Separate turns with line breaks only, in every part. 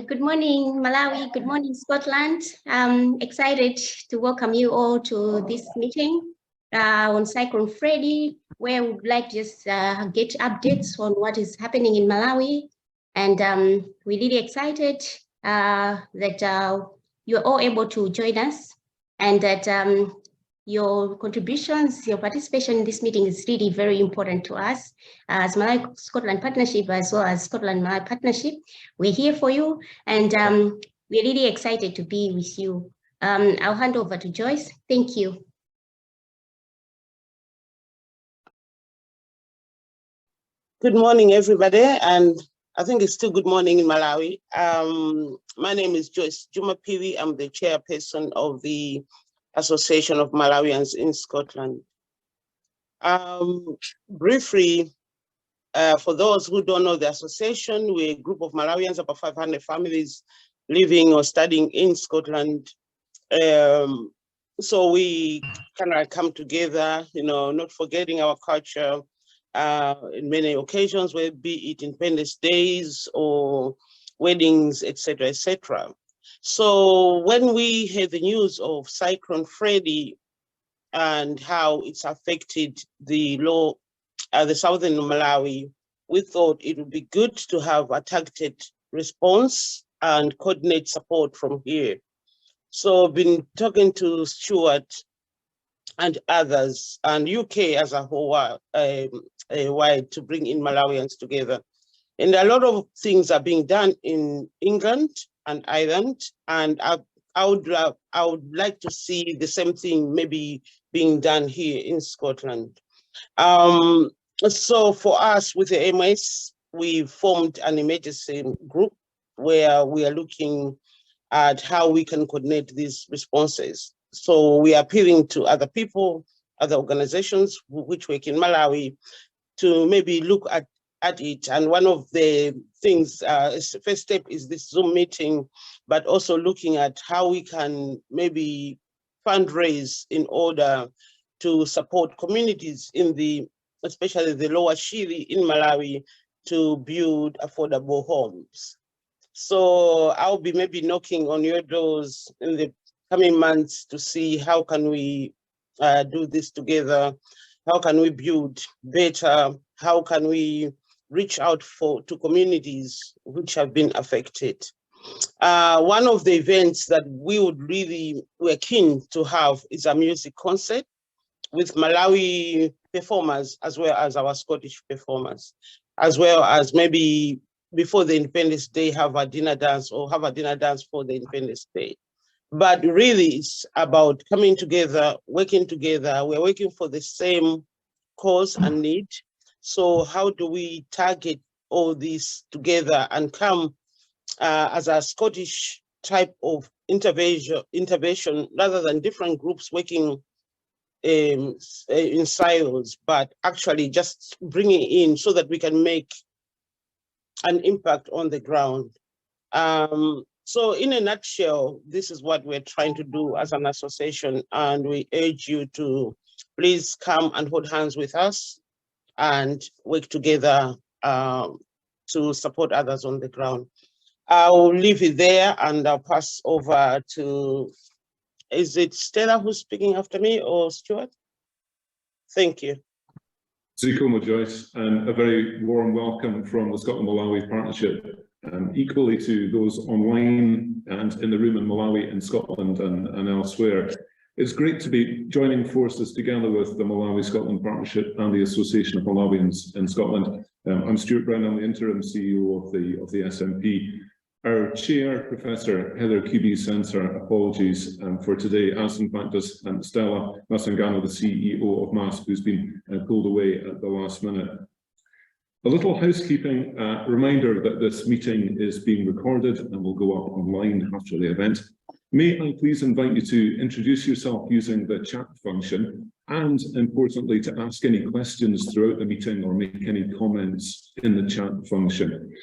Good morning, Malawi. Good morning, Scotland. I'm excited to welcome you all to this meeting on Cyclone Freddy, where we would like to just get updates on what is happening in Malawi. And we're really excited that you're all able to join us and that your contributions, your participation in this meeting is really very important to us as Malawi Scotland Partnership, as well as Scotland Malawi Partnership. We're here for you, and we're really excited to be with you. I'll hand over to Joyce. Thank you.
Good morning, everybody, and I think it's still good morning in Malawi. My name is Joyce Jumapiri. I'm the chairperson of the Association of Malawians in Scotland. Briefly, for those who don't know the association, we're a group of Malawians, about 500 families living or studying in Scotland. So we kind of come together, you know, not forgetting our culture in many occasions, whether be it Independence Days or weddings, etc., etc. So when we heard the news of Cyclone Freddy and how it's affected the southern Malawi, we thought it would be good to have a targeted response and coordinate support from here. So I've been talking to Stuart and others and UK as a whole wide to bring in Malawians together. And a lot of things are being done in England and Ireland, and I would like to see the same thing maybe being done here in Scotland. So for us with the MS, we formed an emergency group where we are looking at how we can coordinate these responses. So we are appealing to other people, other organizations which work in Malawi to maybe look at it. And one of the things, first step is this Zoom meeting, but also looking at how we can maybe fundraise in order to support communities in especially the lower Shiri in Malawi, to build affordable homes. So I'll be maybe knocking on your doors in the coming months to see how can we do this together, how can we build better, how can we reach out to communities which have been affected. One of the events that we're keen to have is a music concert with Malawi performers as well as our Scottish performers, as well as maybe before the Independence Day have a dinner dance or have a dinner dance for the Independence Day. But really it's about coming together, working together. We're working for the same cause and need. So how do we target all this together and come as a Scottish type of intervention rather than different groups working in silos, but actually just bringing in so that we can make an impact on the ground. So in a nutshell, this is what we're trying to do as an association, and we urge you to please come and hold hands with us and work together to support others on the ground. I'll leave it there and I'll pass over to, is it Stella who's speaking after me or Stuart? Thank you.
Zikomo, Joyce, and a very warm welcome from the Scotland-Malawi Partnership, equally to those online and in the room in Malawi, in Scotland and elsewhere. It's great to be joining forces together with the Malawi-Scotland Partnership and the Association of Malawians in Scotland. I'm Stuart Brown, I'm the interim CEO of the SNP. Our chair, Professor Heather Kibi, sends her apologies for today, as in fact does Stella Masangano, the CEO of MASP, who's been pulled away at the last minute. A little housekeeping reminder that this meeting is being recorded and will go up online after the event. May I please invite you to introduce yourself using the chat function, and importantly to ask any questions throughout the meeting or make any comments in the chat function.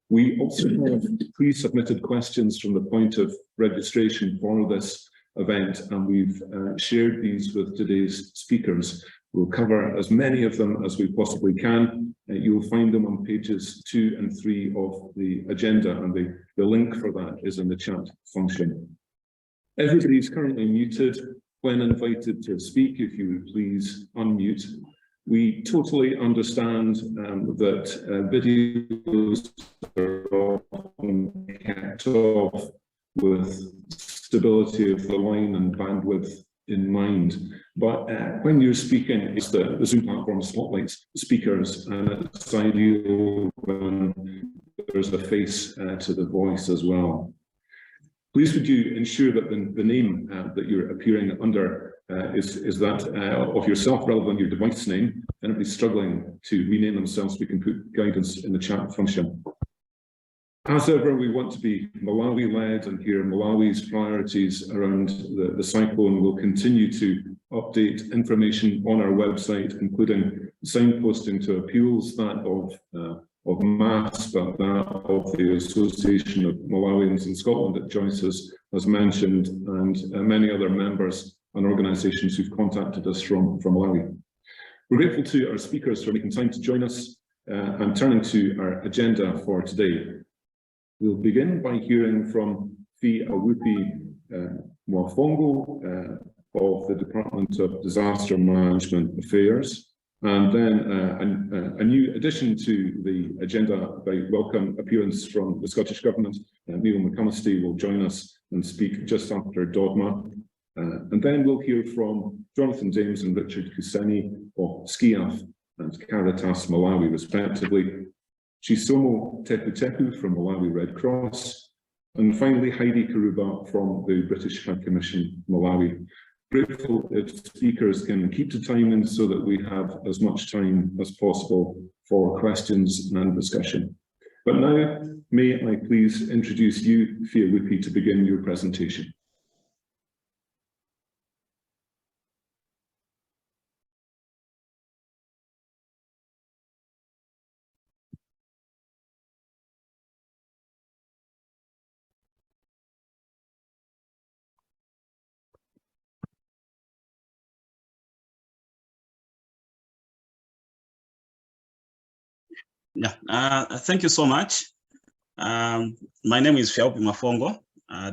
We also have pre-submitted questions from the point of registration for this event, and we've shared these with today's speakers. We'll cover as many of them as we possibly can. You'll find them on pages 2 and 3 of the agenda, and the link for that is in the chat function. Everybody's currently muted. When invited to speak, if you would please unmute. We totally understand that videos are often kept off with stability of the line and bandwidth in mind. But when you're speaking, it's the Zoom platform spotlights speakers, and it's ideal when there's a face to the voice as well. Please would you ensure that the name that you're appearing under is that of yourself rather than your device name. If anybody's struggling to rename themselves, we can put guidance in the chat function. As ever, we want to be Malawi-led and hear Malawi's priorities around the cyclone. We'll continue to update information on our website, including signposting to appeals, that of MASS, but that of the Association of Malawians in Scotland that Joyce has mentioned, and many other members and organisations who've contacted us from Malawi. We're grateful to our speakers for making time to join us, and turning to our agenda for today. We'll begin by hearing from Fi Awupi Mwafongo of the Department of Disaster Management Affairs. And then a new addition to the agenda by welcome appearance from the Scottish Government. Neil McComasty will join us and speak just after Dogma. And then we'll hear from Jonathan James and Richard Kuseni of SCIAF and Caritas Malawi, respectively. Chisomo Tepu from Malawi Red Cross. And finally, Heidi Karuba from the British High Commission, Malawi. Grateful if speakers can keep to timing so that we have as much time as possible for questions and discussion. But now, may I please introduce you, Fi Awupi, to begin your presentation.
Yeah, thank you so much. My name is Fi Awupi Mwafongo,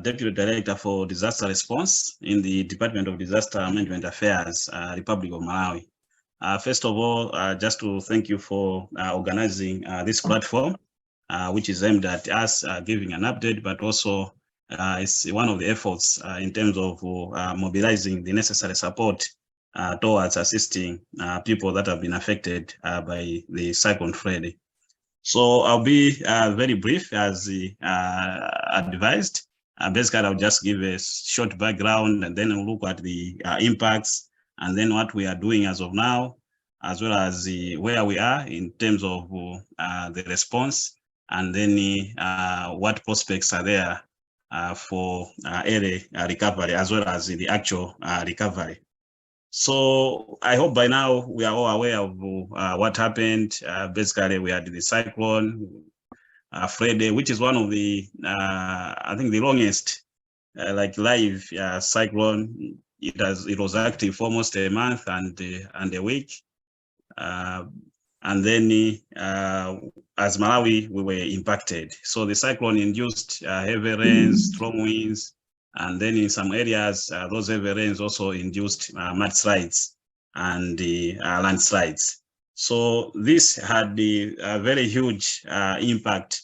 Deputy Director for Disaster Response in the Department of Disaster Management Affairs, Republic of Malawi. First of all, just to thank you for organizing this platform, which is aimed at us giving an update, but also it's one of the efforts in terms of mobilizing the necessary support towards assisting people that have been affected by the Cyclone Freddy. So I'll be very brief as advised. Basically, I'll just give a short background, and then we'll look at the impacts, and then what we are doing as of now, as well as where we are in terms of the response, and then what prospects are there for early recovery, as well as the actual recovery. So I hope by now we are all aware of what happened. Basically, we had the Cyclone Freddy, which is one of the, I think, the longest live cyclone. It was active for almost a month and a week. And then as Malawi, we were impacted. So the cyclone induced heavy rains, strong winds, and then in some areas, those heavy rains also induced mudslides and landslides. So this had a very huge impact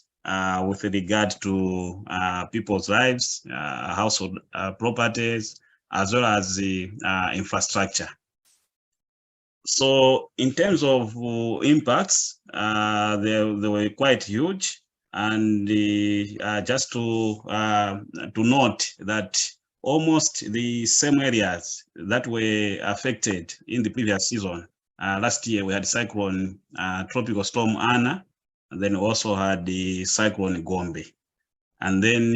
with regard to people's lives, household properties, as well as the infrastructure. So in terms of impacts, they were quite huge. And just to note that almost the same areas that were affected in the previous season. Last year we had cyclone, tropical storm Anna, and then we also had the cyclone Gombe. And then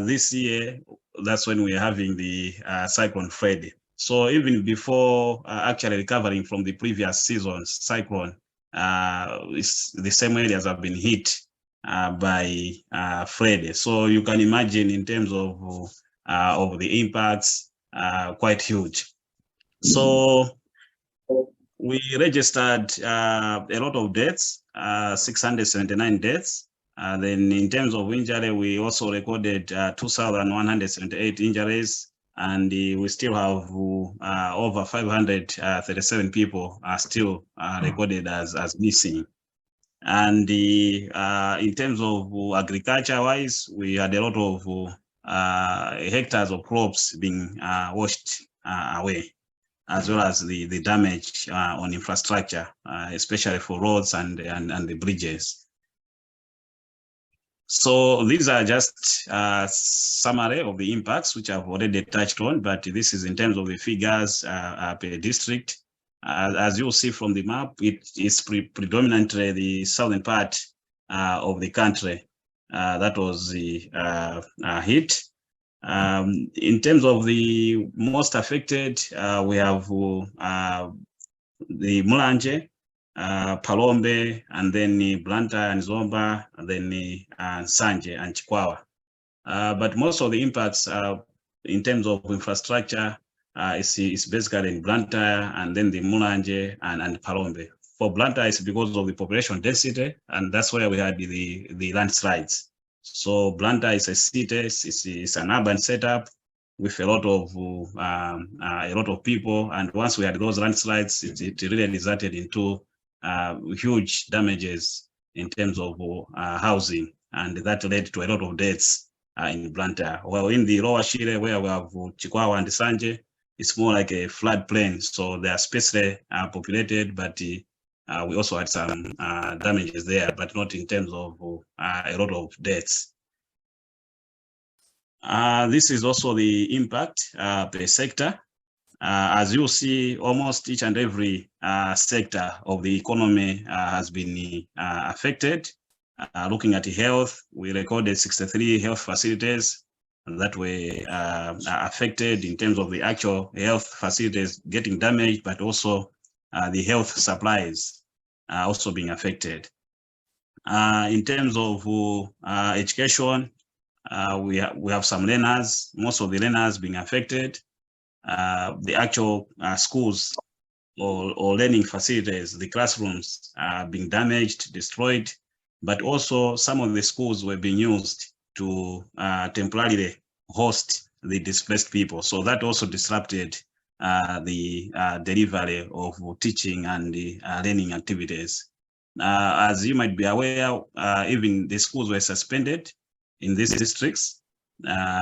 this year, that's when we're having the cyclone Freddy. So even before actually recovering from the previous season's cyclone, the same areas have been hit by Freddy. So you can imagine in terms of of the impacts quite huge. So we registered a lot of deaths, 679 deaths. Then in terms of injury, we also recorded 2,178 injuries, and we still have over 537 people are still recorded as missing. And in terms of agriculture-wise, we had a lot of hectares of crops being washed away, as well as the damage on infrastructure, especially for roads and the bridges. So these are just summary of the impacts which I've already touched on, but this is in terms of the figures per district. As you'll see from the map, it is predominantly the southern part of the country that was hit. In terms of the most affected, we have the Mulanje, Palombe, and then Blantyre and Zomba, and then Sanje and Chikwawa. But most of the impacts in terms of infrastructure is basically in Blantyre and then the Mulanje and Palombe. For Blantyre, it's because of the population density, and that's where we had the landslides. So Blantyre is a city, it's an urban setup with a lot of people, and once we had those landslides, it really resulted into huge damages in terms of housing, and that led to a lot of deaths in Blantyre. Well, in the lower Shire, where we have Chikwawa and Sanje, it's more like a floodplain, so they are sparsely populated, but we also had some damages there, but not in terms of a lot of deaths. This is also the impact per sector. As you see, almost each and every sector of the economy has been affected. Looking at health, we recorded 63 health facilities that were affected in terms of the actual health facilities getting damaged, but also the health supplies also being affected. In terms of education, we have some learners, most of the learners being affected. The actual schools or learning facilities, the classrooms are being damaged, destroyed, but also some of the schools were being used to temporarily host the displaced people. So that also disrupted the delivery of teaching and the learning activities. As you might be aware, even the schools were suspended in these districts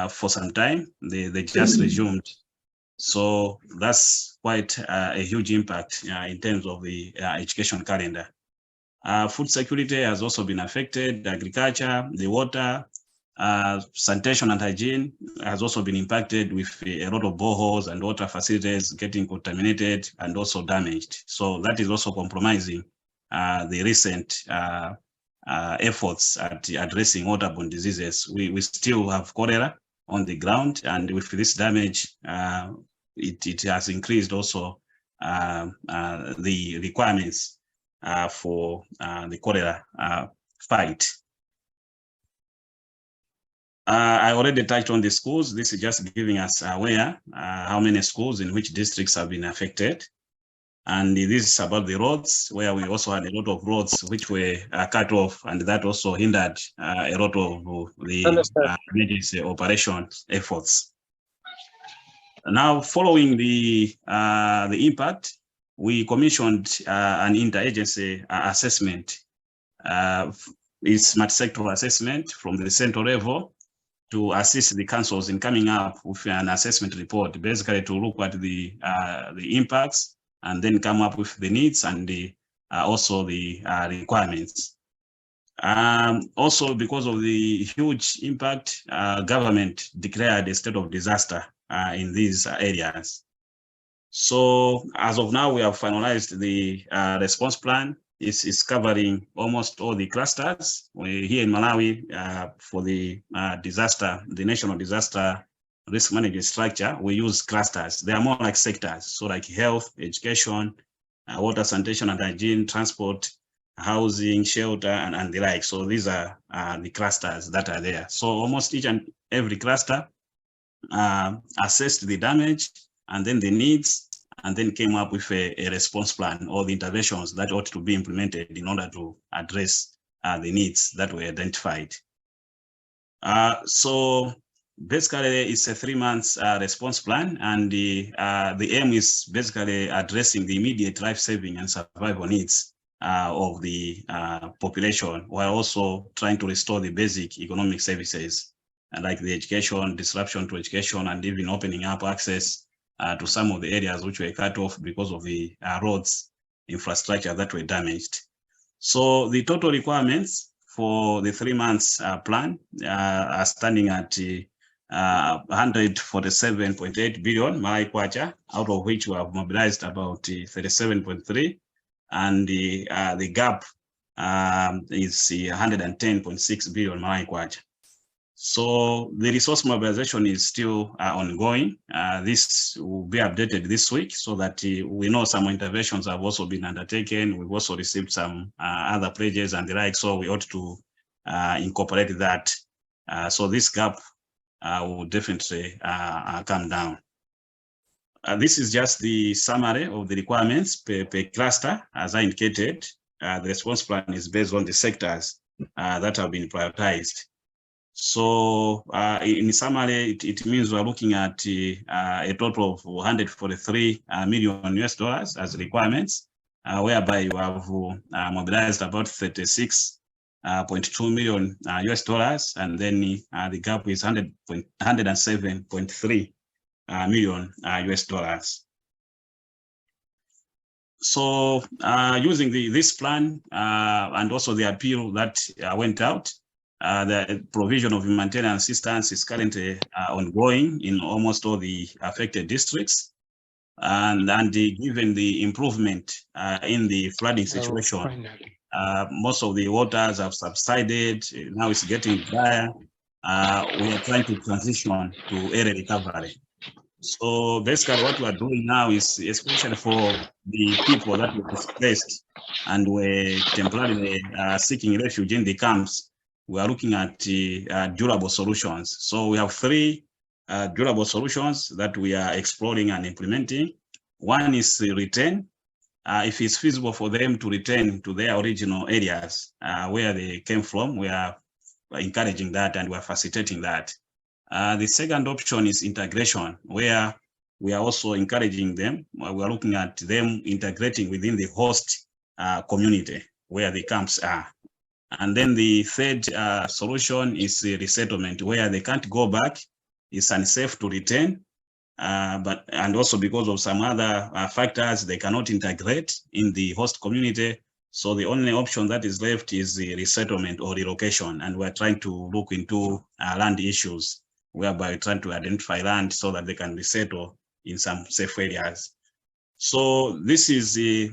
for some time. They just resumed. So that's quite a huge impact in terms of the education calendar. Food security has also been affected. Agriculture, the water, sanitation and hygiene has also been impacted with a lot of boreholes and water facilities getting contaminated and also damaged. So that is also compromising the recent efforts at addressing waterborne diseases. We still have cholera on the ground, and with this damage, it has increased also the requirements for the cholera fight. I already touched on the schools. This is just giving us aware how many schools in which districts have been affected. And this is about the roads, where we also had a lot of roads which were cut off, and that also hindered a lot of the emergency operation efforts. Now, following the impact, we commissioned an interagency assessment. It's multi-sectoral assessment from the central level to assist the councils in coming up with an assessment report, basically to look at the impacts and then come up with the needs and also the requirements. Also, because of the huge impact, government declared a state of disaster in these areas. So as of now, we have finalized the response plan. It's covering almost all the clusters. We're here in Malawi for the disaster, the national disaster risk management structure. We use clusters. They are more like sectors. So like health, education, water, sanitation and hygiene, transport, housing, shelter, and the like. So these are the clusters that are there. So almost each and every cluster assessed the damage and then the needs, and then came up with a response plan or the interventions that ought to be implemented in order to address the needs that were identified. So basically, it's a 3 months response plan, and the aim is basically addressing the immediate life-saving and survival needs of the population, while also trying to restore the basic economic services, like the education, disruption to education, and even opening up access to some of the areas which were cut off because of the roads infrastructure that were damaged. So the total requirements for the 3 months plan are standing at 147.8 billion Malai Kwacha, out of which we have mobilized about 37.3, and the gap is 110.6 billion Malai Kwacha. So the resource mobilization is still ongoing. This will be updated this week so that we know some interventions have also been undertaken. We've also received some other pledges and the like, so we ought to incorporate that. So this gap will definitely come down. This is just the summary of the requirements per cluster. As I indicated, the response plan is based on the sectors that have been prioritized. So in summary, it means we're looking at a total of 143 million US dollars as requirements, whereby you have mobilized about 36.2 million US dollars, and then the gap is 107.3 million US dollars. So using this plan and also the appeal that went out, the provision of humanitarian assistance is currently ongoing in almost all the affected districts. And given the improvement in the flooding situation, most of the waters have subsided. Now it's getting drier. We are trying to transition to area recovery. So basically what we are doing now is, especially for the people that were displaced and were temporarily seeking refuge in the camps, we are looking at durable solutions. So we have 3 durable solutions that we are exploring and implementing. One is return. If it's feasible for them to return to their original areas where they came from, we are encouraging that and we are facilitating that. The second option is integration, where we are also encouraging them. We are looking at them integrating within the host community where the camps are. And then the third solution is resettlement, where they can't go back. It's unsafe to return, and also because of some other factors, they cannot integrate in the host community. So the only option that is left is the resettlement or relocation. And we're trying to look into land issues, whereby we're trying to identify land so that they can resettle in some safe areas. So this is the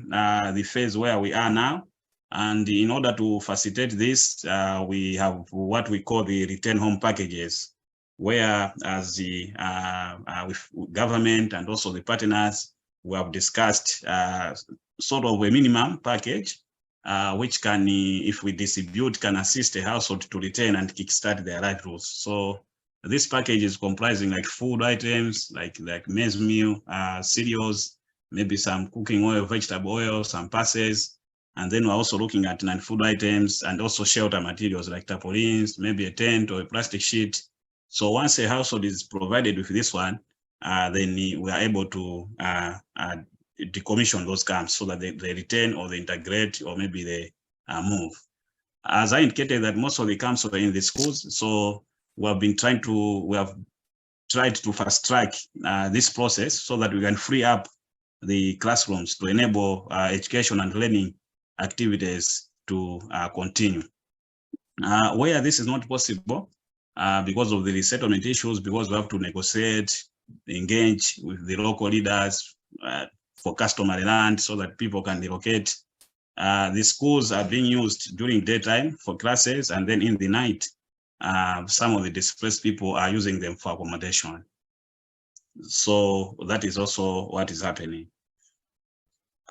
phase where we are now. And in order to facilitate this, we have what we call the return home packages, where as the with government and also the partners, we have discussed sort of a minimum package, which can, if we distribute, can assist a household to return and kickstart their livelihoods. So this package is comprising like food items, like maize meal, cereals, maybe some cooking oil, vegetable oil, some passes. And then we're also looking at non-food items and also shelter materials like tarpaulins, maybe a tent or a plastic sheet. So once a household is provided with this one, then we are able to decommission those camps so that they return or they integrate or maybe they move. As I indicated, that most of the camps are in the schools, so we have tried to fast track this process so that we can free up the classrooms to enable education and learning activities to continue. Where this is not possible because of the resettlement issues, because we have to negotiate, engage with the local leaders for customary land so that people can relocate. The schools are being used during daytime for classes, and then in the night, some of the displaced people are using them for accommodation. So that is also what is happening.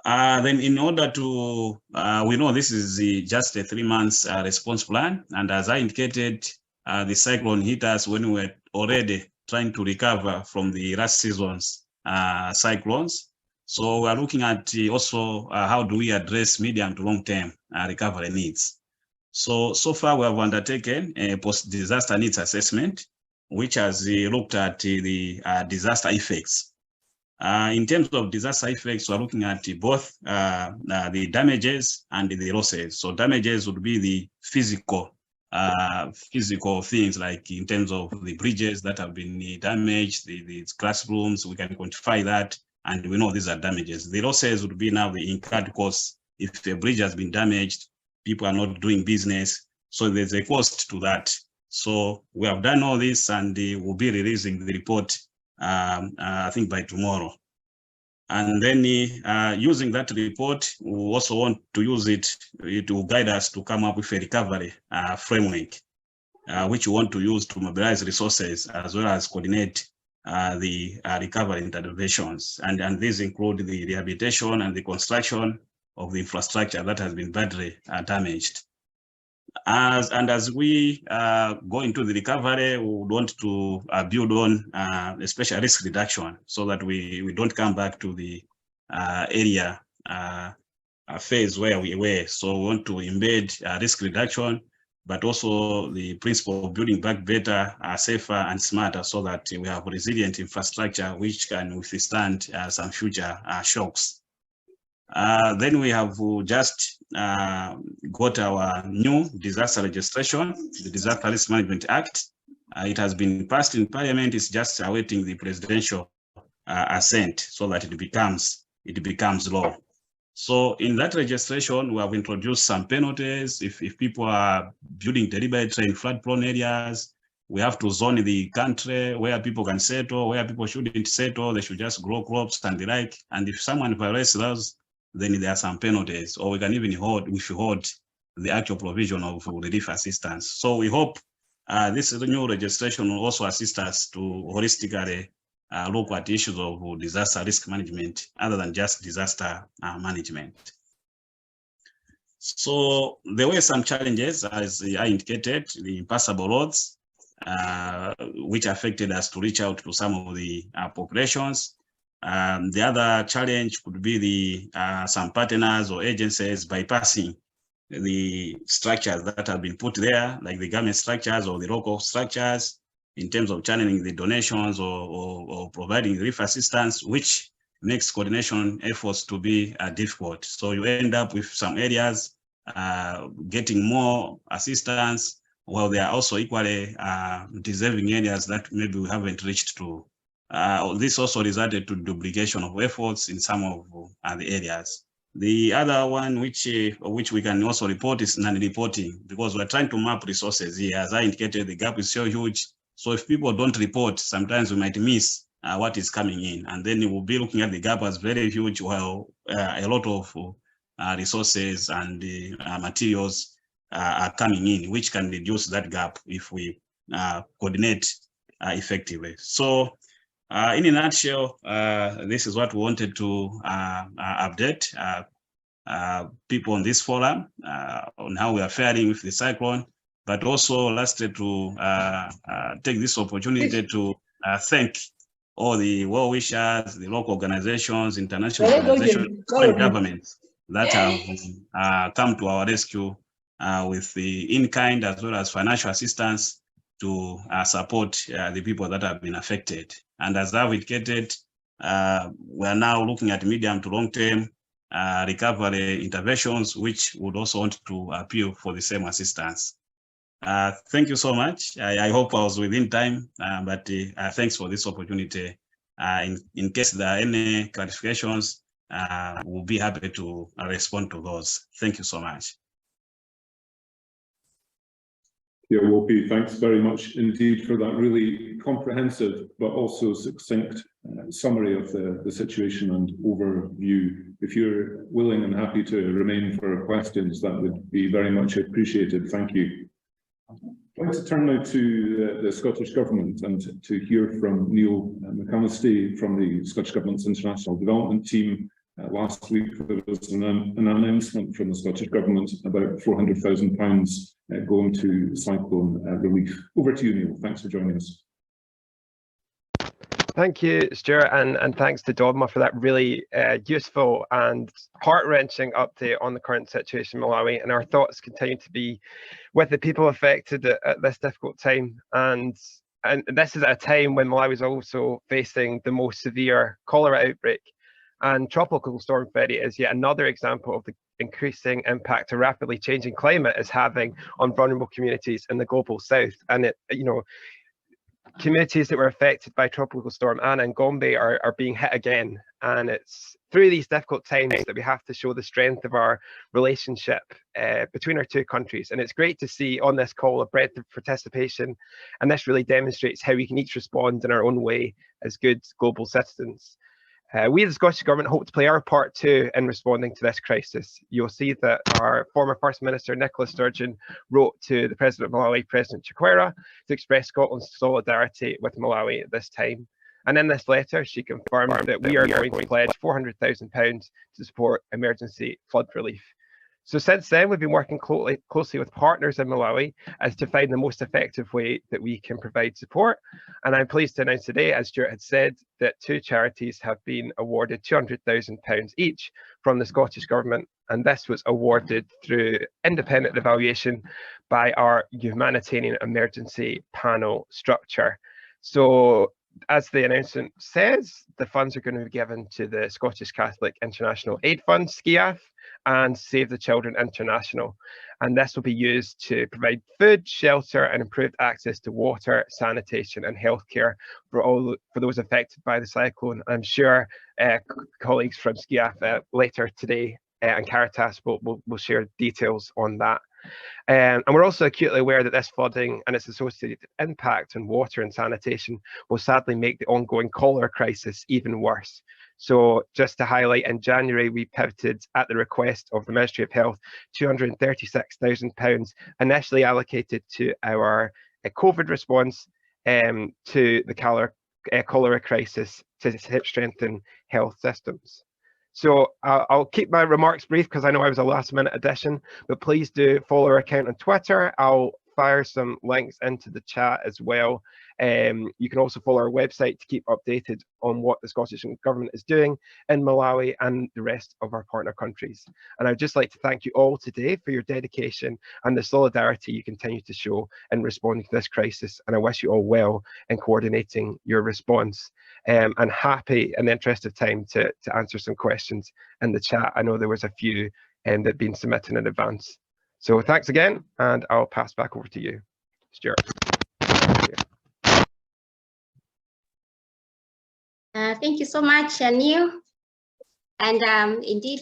Then in order to, we know this is just a 3 months response plan. And as I indicated, the cyclone hit us when we were already trying to recover from the last season's cyclones. So we are looking at also how do we address medium to long-term recovery needs. So far we have undertaken a post-disaster needs assessment, which has looked at the disaster effects. In terms of disaster effects, we're looking at both the damages and the losses. So damages would be the physical things, like in terms of the bridges that have been damaged, the classrooms, we can quantify that, and we know these are damages. The losses would be now the incurred costs. If the bridge has been damaged, people are not doing business, so there's a cost to that. So we have done all this, and we'll be releasing the report, I think by tomorrow. And then using that report, we also want to use it to guide us to come up with a recovery framework, which we want to use to mobilize resources as well as coordinate the recovery interventions. And these include the rehabilitation and the construction of the infrastructure that has been badly damaged. As we go into the recovery, we would want to build on especially risk reduction, so that we don't come back to the area phase where we were. So we want to embed risk reduction, but also the principle of building back better, safer and smarter, so that we have resilient infrastructure which can withstand some future shocks. Then we have just got our new disaster registration, the Disaster Risk Management Act. It has been passed in Parliament. It's just awaiting the presidential assent so that it becomes law. So in that registration, we have introduced some penalties. If people are building deliberately in flood-prone areas, we have to zone the country where people can settle, where people shouldn't settle. They should just grow crops and the like. And if someone violates those, then there are some penalties, or we can even hold the actual provision of relief assistance. So we hope this new registration will also assist us to holistically look at issues of disaster risk management other than just disaster management. So there were some challenges, as I indicated, the impassable roads, which affected us to reach out to some of the populations. The other challenge could be the some partners or agencies bypassing the structures that have been put there, like the government structures or the local structures, in terms of channeling the donations or providing relief assistance, which makes coordination efforts to be difficult. So you end up with some areas getting more assistance, while there are also equally deserving areas that maybe we haven't reached to. This also resulted to duplication of efforts in some of the areas. The other one, which we can also report, is non-reporting, because we're trying to map resources here. As I indicated, the gap is so huge. So if people don't report, sometimes we might miss what is coming in, and then we'll be looking at the gap as very huge, while a lot of resources and materials are coming in, which can reduce that gap if we coordinate effectively. So in a nutshell, this is what we wanted to update people on this forum on how we are faring with the cyclone, but also lastly to take this opportunity to thank all the well-wishers, the local organizations, international organizations, and governments that have come to our rescue with the in-kind as well as financial assistance to support the people that have been affected. And as I've indicated, we are now looking at medium to long-term recovery interventions, which would also want to appeal for the same assistance. Thank you so much. I hope I was within time, but thanks for this opportunity. In case there are any clarifications, we'll be happy to respond to those. Thank you so much.
Yeah, Wopi, thanks very much indeed for that really comprehensive but also succinct summary of the situation and overview. If you're willing and happy to remain for questions, that would be very much appreciated. Thank you. I'd like to turn now to the Scottish Government and to hear from Neil McAllister from the Scottish Government's International Development Team. Last week there was an announcement from the Scottish Government about £400,000 going to cyclone relief. Over to you, Neil. Thanks for joining us.
Thank you, Stuart, and thanks to Dogma for that really useful and heart-wrenching update on the current situation in Malawi. And our thoughts continue to be with the people affected at this difficult time. And this is at a time when Malawi is also facing the most severe cholera outbreak. And Tropical Storm Freddy is yet another example of the increasing impact a rapidly changing climate is having on vulnerable communities in the global south. And communities that were affected by Tropical Storm Anna and Gombe are being hit again. And it's through these difficult times that we have to show the strength of our relationship between our two countries. And it's great to see on this call a breadth of participation. And this really demonstrates how we can each respond in our own way as good global citizens. We, the Scottish Government, hope to play our part too in responding to this crisis. You'll see that our former First Minister, Nicola Sturgeon, wrote to the President of Malawi, President Chakwera, to express Scotland's solidarity with Malawi at this time. And in this letter, she confirmed that we are going to pledge £400,000 to support emergency flood relief. So since then, we've been working closely with partners in Malawi as to find the most effective way that we can provide support. And I'm pleased to announce today, as Stuart had said, that 2 charities have been awarded £200,000 each from the Scottish Government. And this was awarded through independent evaluation by our Humanitarian Emergency Panel structure. So as the announcement says, the funds are going to be given to the Scottish Catholic International Aid Fund, SCIAF, and Save the Children International. And this will be used to provide food, shelter, and improved access to water, sanitation, and healthcare for those affected by the cyclone. I'm sure colleagues from SCIAF later today and Caritas will share details on that. And we're also acutely aware that this flooding and its associated impact on water and sanitation will sadly make the ongoing cholera crisis even worse. So just to highlight, in January, we pivoted at the request of the Ministry of Health, £236,000 initially allocated to our COVID response to the cholera crisis to help strengthen health systems. So I'll keep my remarks brief because I know I was a last minute addition, but please do follow our account on Twitter. I'll fire some links into the chat as well. You can also follow our website to keep updated on what the Scottish Government is doing in Malawi and the rest of our partner countries. And I'd just like to thank you all today for your dedication and the solidarity you continue to show in responding to this crisis. And I wish you all well in coordinating your response. And happy, in the interest of time, to answer some questions in the chat. I know there was a few that have been submitted in advance. So thanks again, and I'll pass back over to you, Stuart.
Thank you so much, Neil. And indeed,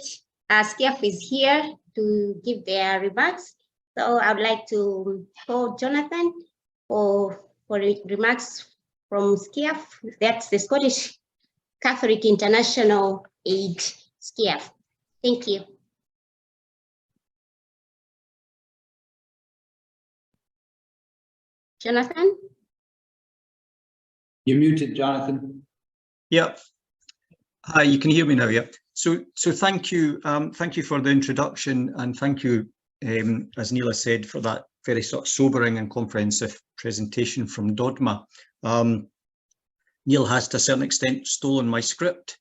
SCIAF is here to give their remarks. So I would like to call Jonathan for remarks from SCIAF. That's the Scottish Catholic International Aid, SCIAF. Thank you. Jonathan?
You're muted, Jonathan.
Yep. Hi, you can hear me now, yep. So thank you for the introduction, and thank you, as Neela said, for that very sort of sobering and comprehensive presentation from Dogma. Neil has to a certain extent stolen my script,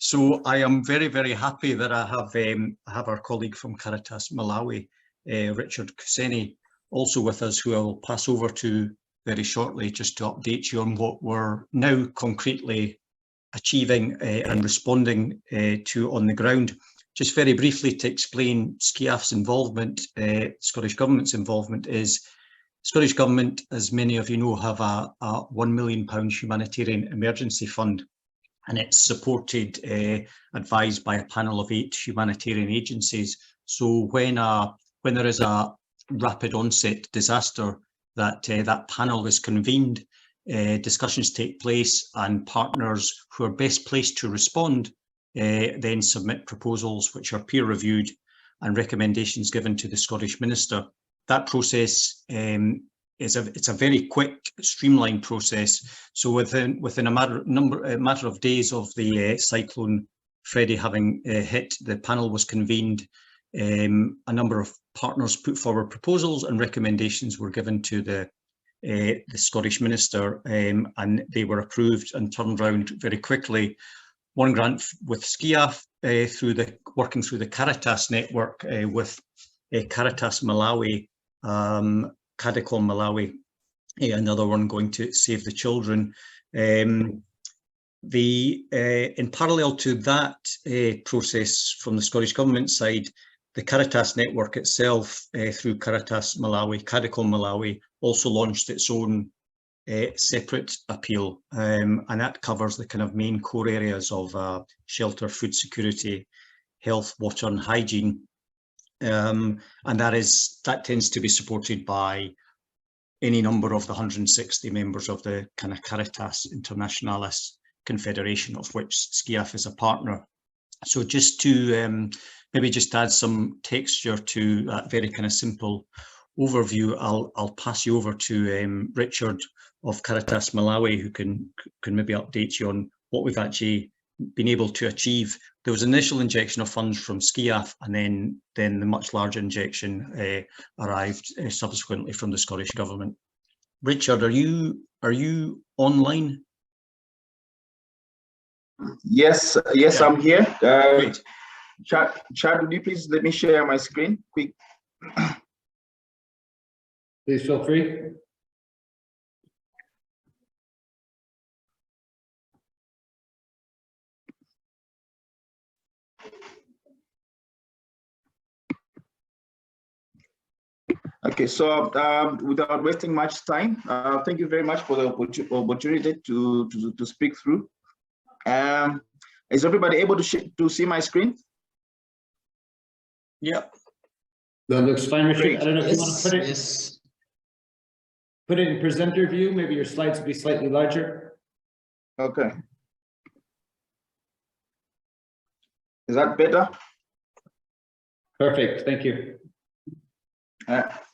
so I am very, very happy that I have our colleague from Caritas Malawi, Richard Kuseni, also with us, who I will pass over to very shortly, just to update you on what we're now concretely achieving and responding to on the ground. Just very briefly to explain SCIAF's involvement, Scottish Government's involvement is, Scottish Government, as many of you know, have a £1 million humanitarian emergency fund, and it's supported, advised by a panel of 8 humanitarian agencies. So when there is a rapid onset disaster, that panel is convened, discussions take place, and partners who are best placed to respond then submit proposals which are peer reviewed and recommendations given to the Scottish Minister. That process it's a very quick, streamlined process. So within a matter of days of the Cyclone Freddy having hit, the panel was convened. A number of partners put forward proposals, and recommendations were given to the the Scottish Minister, and they were approved and turned around very quickly. One grant with SCIAF working through the Caritas network with Caritas Malawi, CADICOM Malawi, another one going to Save the Children. In parallel to that process from the Scottish Government side, the Caritas network itself, through Caritas Malawi, CADICOM Malawi, also launched its own separate appeal, and that covers the kind of main core areas of shelter, food security, health, water and hygiene, and that tends to be supported by any number of the 160 members of the kind of Caritas Internationalis Confederation, of which SCIAF is a partner. So just to maybe just add some texture to that very kind of simple overview, I'll pass you over to Richard of Caritas Malawi, who can maybe update you on what we've actually been able to achieve. There was initial injection of funds from SCIAF, and then the much larger injection arrived subsequently from the Scottish Government. Richard, are you online?
Yes,
Yeah.
I'm here.
Great.
Chad, would you please let me share my screen quick?
Please feel free.
Okay, so without wasting much time, thank you very much for the opportunity to speak through. Is everybody able to see my screen?
Yep.
That looks fine, Richard.
Great.
I don't know if you want to put it in presenter view. Maybe your slides will be slightly larger.
Okay. Is that better?
Perfect. Thank you.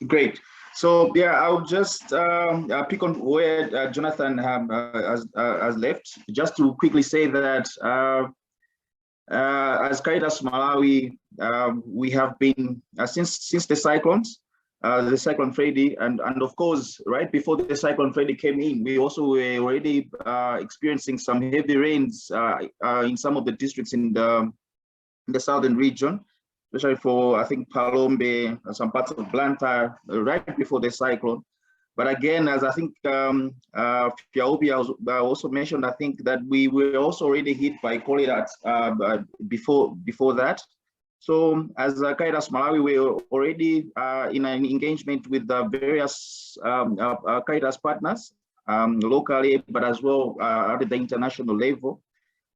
Great. So yeah, I'll just pick on where Jonathan has left. Just to quickly say that as Caritas Malawi, we have been since the cyclones, the Cyclone Freddy, and of course, right before the Cyclone Freddy came in, we also were already experiencing some heavy rains in some of the districts in the southern region, especially for, I think, Palombe and some parts of Blantyre, right before the cyclone. But again, as I think Fiaobi also mentioned, I think that we were also already hit by cholera before that. So as Caritas Malawi, we were already in an engagement with the various Caritas partners locally, but as well at the international level,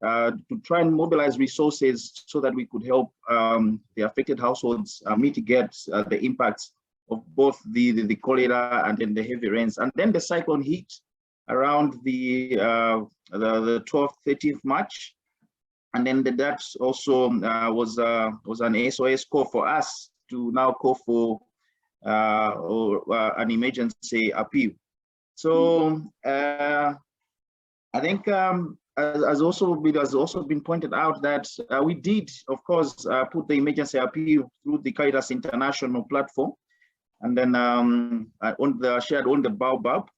to try and mobilize resources so that we could help the affected households mitigate the impacts of both the cholera and then the heavy rains. And then the cyclone hit around the 12th, 13th March. And then that also was an SOS call for us to now call for an emergency appeal. So I think has also been pointed out that we did, of course, put the emergency appeal through the Caritas International platform, and then shared on the Baobab.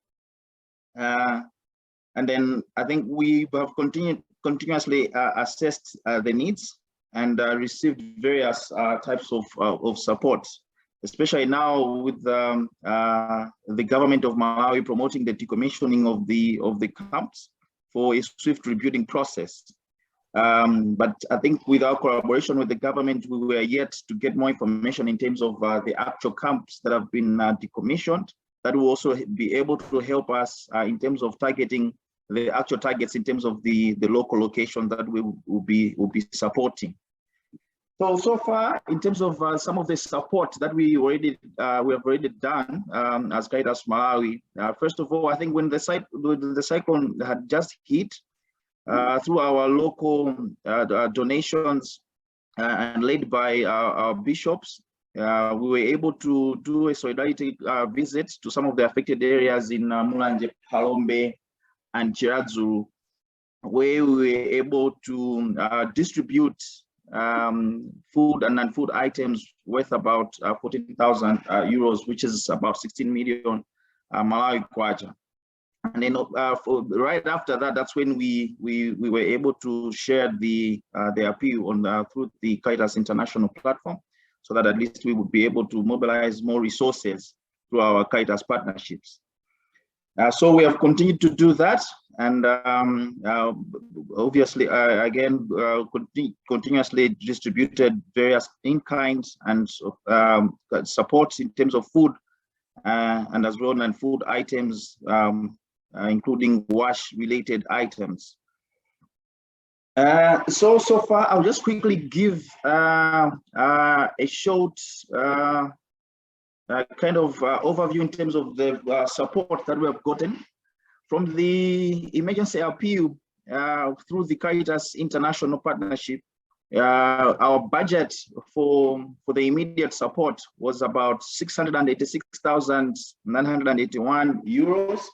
And then I think we have continuously assessed the needs and received various types of support, especially now with the government of Malawi promoting the decommissioning of the camps for a swift rebuilding process. But I think with our collaboration with the government, we were yet to get more information in terms of the actual camps that have been decommissioned, that will also be able to help us in terms of targeting the actual targets in terms of the local location that we will be supporting. So far, in terms of some of the support that we have already done as Caritas Malawi. First of all, I think when the cyclone had just hit, through our local donations and led by our bishops, we were able to do a solidarity visit to some of the affected areas in Mulanje, Palombe, and Chiradzulu, where we were able to distribute food and non-food items worth about 14,000 euros, which is about 16 million Malawi Kwacha. And then right after that, that's when we were able to share the appeal on through the Caritas International platform, so that at least we would be able to mobilize more resources through our Caritas partnerships. So we have continued to do that, and obviously again continuously distributed various in-kind and supports in terms of food and as well as food items, including wash-related items. So far, I'll just quickly give a short kind of overview in terms of the support that we have gotten from the emergency appeal through the Caritas International Partnership. Our budget for the immediate support was about 686,981 euros.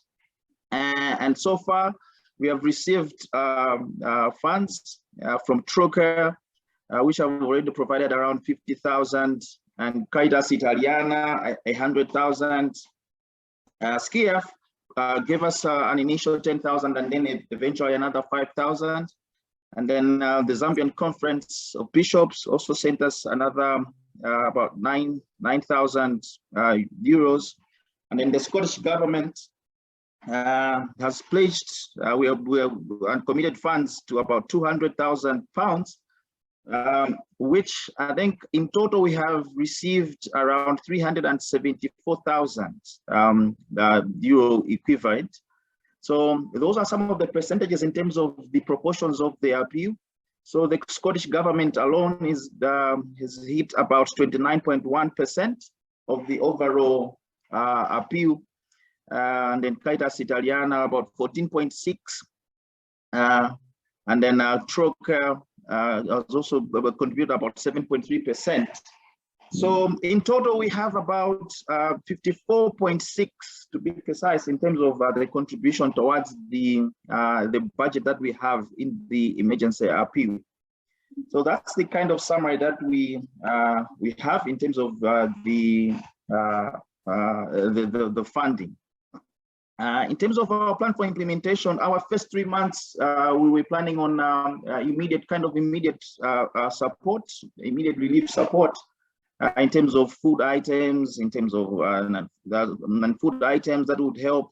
And so far, we have received funds from Troca, which have already provided around 50,000, and Caritas Italiana, 100,000. SCIAF gave us an initial 10,000 and then eventually another 5,000. And then the Zambian Conference of Bishops also sent us another about 9,000 euros. And then the Scottish government has pledged, we have committed funds to about £200,000, which I think in total we have received around 374,000 euro equivalent. So those are some of the percentages in terms of the proportions of the appeal. So the Scottish government alone has hit about 29.1% of the overall appeal. And then Caritas Italiana about 14.6, and then Troca has also contributed about 7.3%. So in total, we have about 54.6 to be precise in terms of the contribution towards the budget that we have in the emergency appeal. So that's the kind of summary that we have in terms of the funding. In terms of our plan for implementation, our first 3 months, we were planning on immediate support, immediate relief support in terms of food items, in terms of non-food items that would help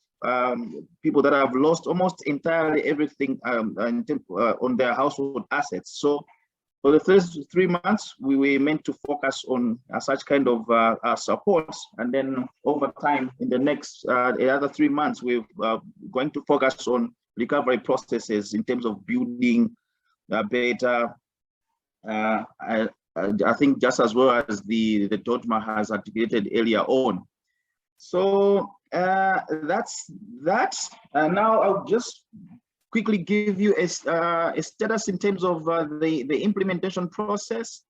people that have lost almost entirely everything on their household assets. So for the first 3 months, we were meant to focus on such kind of support, and then over time, in the next other 3 months, we're going to focus on recovery processes in terms of building better. I think just as well as the Dodma has articulated earlier on. So that's that. Now I'll just quickly give you a status in terms of the implementation process.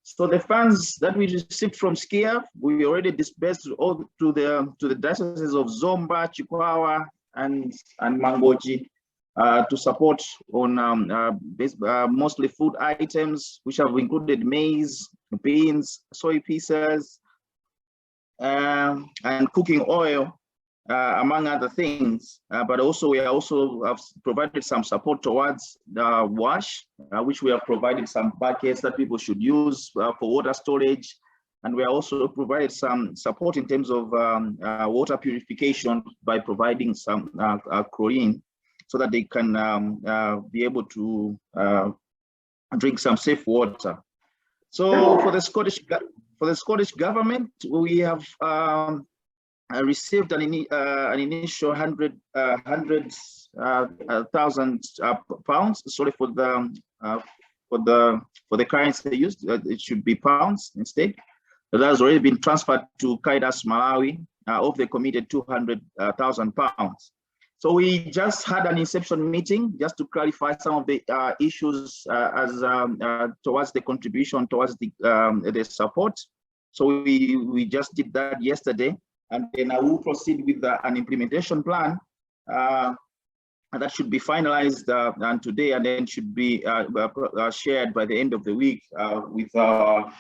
So the funds that we received from SCIAF, we already dispersed all to the dioceses of Zomba, Chikwawa, and Mangochi to support on mostly food items, which have included maize, beans, soy pieces, and cooking oil, among other things. But also we also have provided some support towards the wash, which we have provided some buckets that people should use for water storage. And we are also provided some support in terms of water purification by providing some chlorine, so that they can be able to drink some safe water. So for the Scottish government, we have received an initial 100,000 pounds. Sorry for the currency used. It should be pounds instead. That has already been transferred to Caritas Malawi of the committed 200,000 pounds. So we just had an inception meeting just to clarify some of the issues towards the contribution, towards the support. So we just did that yesterday, and then I will proceed with an implementation plan that should be finalized and today, and then should be shared by the end of the week with our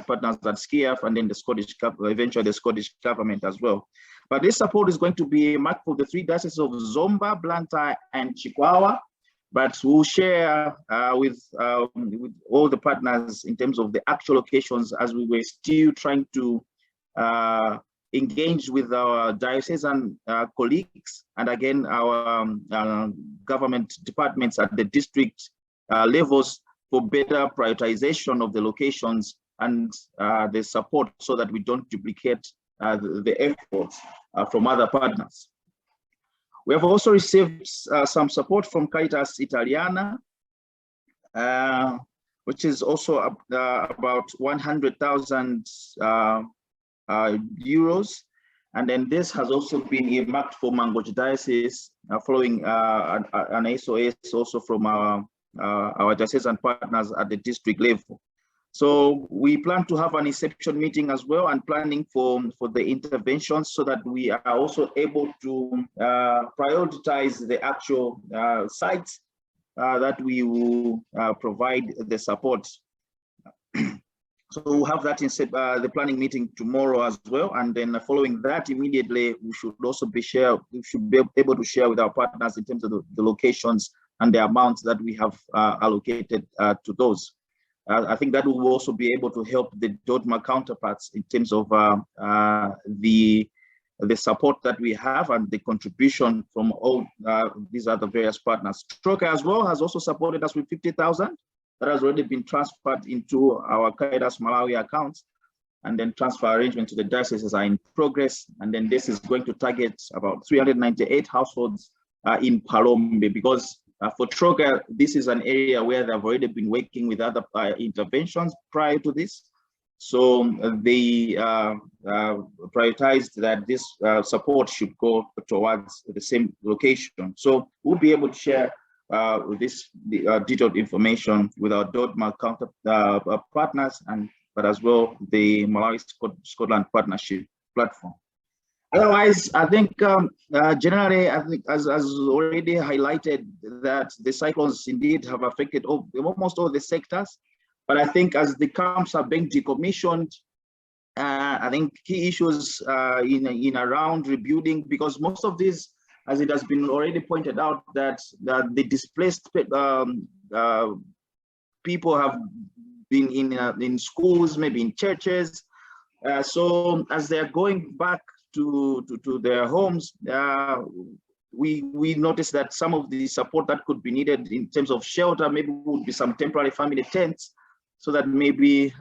partners at SCIAF, and then the eventually the Scottish government as well. But this support is going to be marked for the 3 dioceses of Zomba, Blantyre, and Chikwawa. But we'll share with all the partners in terms of the actual locations, as we were still trying to engage with our diocesan colleagues, and again our government departments at the district levels, for better prioritization of the locations and the support, so that we don't duplicate the efforts from other partners. We have also received some support from Caritas Italiana, which is also about 100,000 euros. And then this has also been earmarked for Mangochi Diocese, following an SOS also from our diocesan partners at the district level. So we plan to have an inception meeting as well, and planning for the interventions, so that we are also able to prioritize the actual sites that we will provide the support. So we'll have that in the planning meeting tomorrow as well, and then following that, immediately we should also be able to share with our partners in terms of the locations and the amounts that we have allocated to those. I think that will also be able to help the DOTMA counterparts in terms of the support that we have and the contribution from all these other various partners. Troca as well has also supported us with 50,000 that has already been transferred into our Caritas Malawi accounts, and then transfer arrangements to the dioceses are in progress. And then this is going to target about 398 households in Palombe, because for Troca, this is an area where they've already been working with other interventions prior to this. So they prioritized that this support should go towards the same location. So we'll be able to share this detailed information with our DOTMA counter partners, but as well the Malawi Scotland Partnership Platform. Otherwise, I think generally, I think as already highlighted, that the cyclones indeed have affected almost all the sectors. But I think as the camps are being decommissioned, I think key issues in around rebuilding, because most of these, as it has been already pointed out, that the displaced people have been in schools, maybe in churches. So as they're going back to their homes, we noticed that some of the support that could be needed in terms of shelter maybe would be some temporary family tents, so that maybe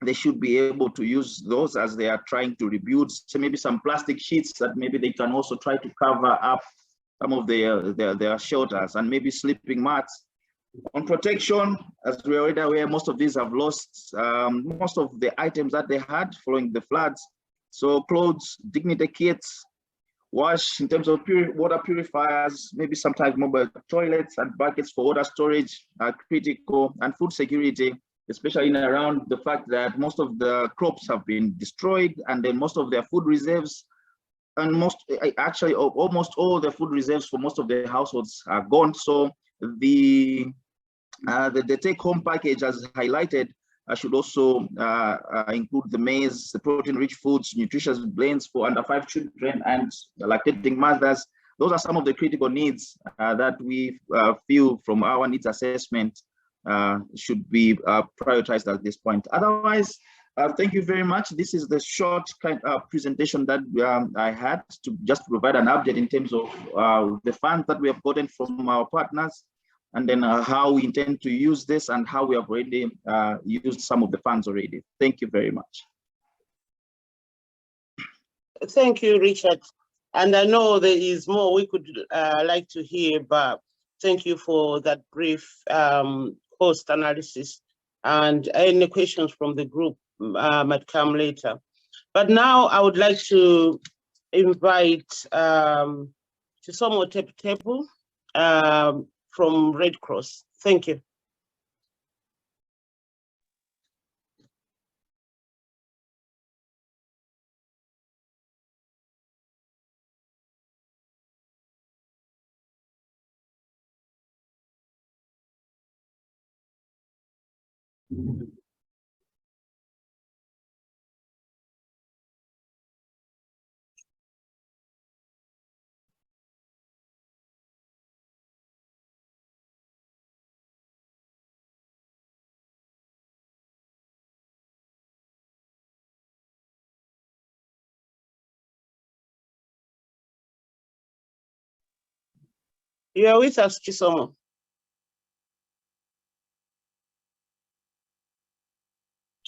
they should be able to use those as they are trying to rebuild. So maybe some plastic sheets that maybe they can also try to cover up some of their shelters, and maybe sleeping mats. On protection, as we're already aware, most of these have lost most of the items that they had following the floods. So clothes, dignity kits, wash in terms of water purifiers, maybe sometimes mobile toilets and buckets for water storage are critical, and food security, especially in around the fact that most of the crops have been destroyed, and then most of their food reserves, and almost all the food reserves for most of the households are gone. So the take-home package, as highlighted, should also include the maize, the protein-rich foods, nutritious blends for under 5 children and lactating mothers. Those are some of the critical needs that we feel from our needs assessment should be prioritized at this point. Otherwise, thank you very much. This is the short kind of presentation that I had to just provide an update in terms of the funds that we have gotten from our partners, and then how we intend to use this, and how we have already used some of the funds already. Thank you very much.
Thank you, Richard. And I know there is more we could like to hear, but thank you for that brief cost analysis. And any questions from the group might come later. But now I would like to invite Chisomo Tepu from Red Cross. Thank you. You are with us, Chisomo.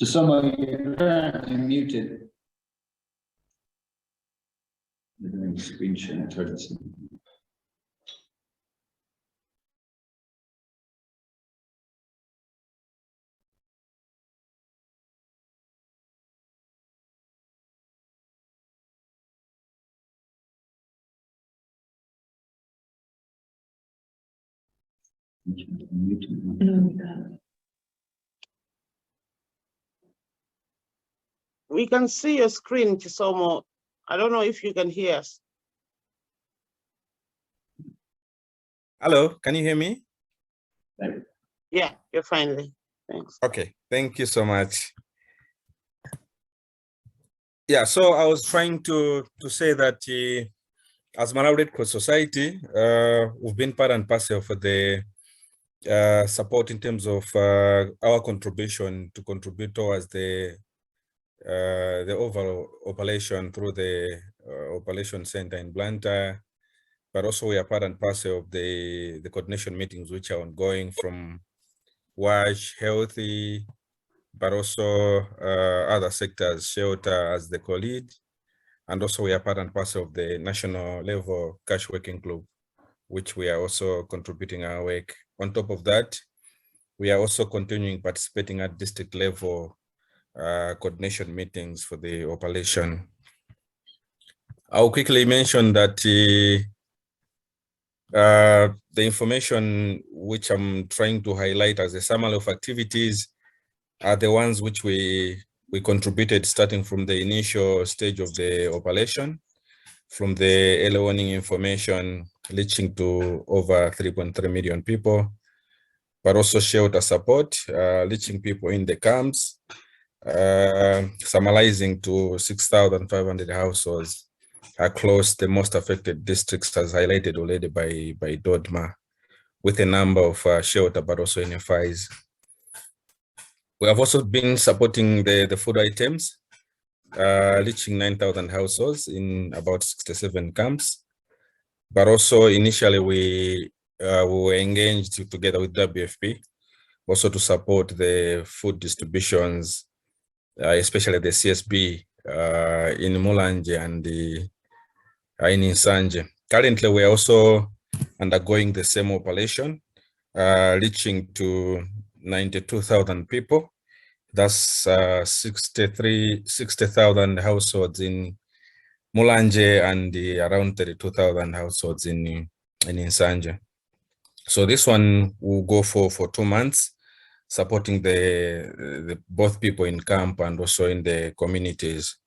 Chisomo, you're currently muted. We're doing screen sharing.
We can see your screen, Chisomo. I don't know if you can hear us.
Hello, can you hear me?
Yeah, you're finally. Thanks.
Okay, thank you so much. Yeah, so I was trying to say that as Malawi Red Cross Society, we've been part and parcel for the support in terms of our contribution to contribute towards the overall operation through the operation center in Blantyre, but also we are part and parcel of the coordination meetings which are ongoing from WASH, Healthy, but also other sectors, shelter as the co-lead, and also we are part and parcel of the national level cash working group, which we are also contributing our work. On top of that, we are also continuing participating at district level coordination meetings for the operation. I'll quickly mention that the information which I'm trying to highlight as a summary of activities are the ones which we contributed starting from the initial stage of the operation, from the early warning information reaching to over 3.3 million people, but also shelter support, reaching people in the camps, summarizing to 6,500 households across the most affected districts as highlighted already by Dodma, with a number of shelter, but also NFIs. We have also been supporting the food items, reaching 9,000 households in about 67 camps. But also initially we were engaged together with WFP, also to support the food distributions, especially the CSB in Mulanje and in Insanje. Currently, we are also undergoing the same operation, reaching to 92,000 people. That's 60,000 households in Mulanje and around 32,000 households in Insanje. So this one will go for 2 months, supporting the both people in camp and also in the communities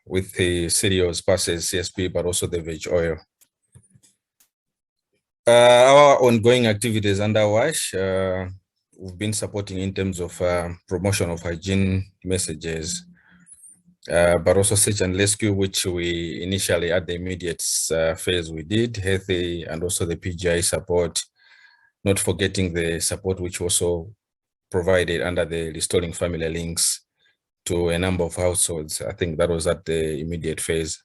with the cereals, pulses, CSP, but also the veg oil. Our ongoing activities under WASH, we've been supporting in terms of promotion of hygiene messages, but also search and rescue, which we initially at the immediate phase we did, healthy, and also the PGI support, not forgetting the support which also provided under the Restoring Family Links to a number of households. I think that was at the immediate phase.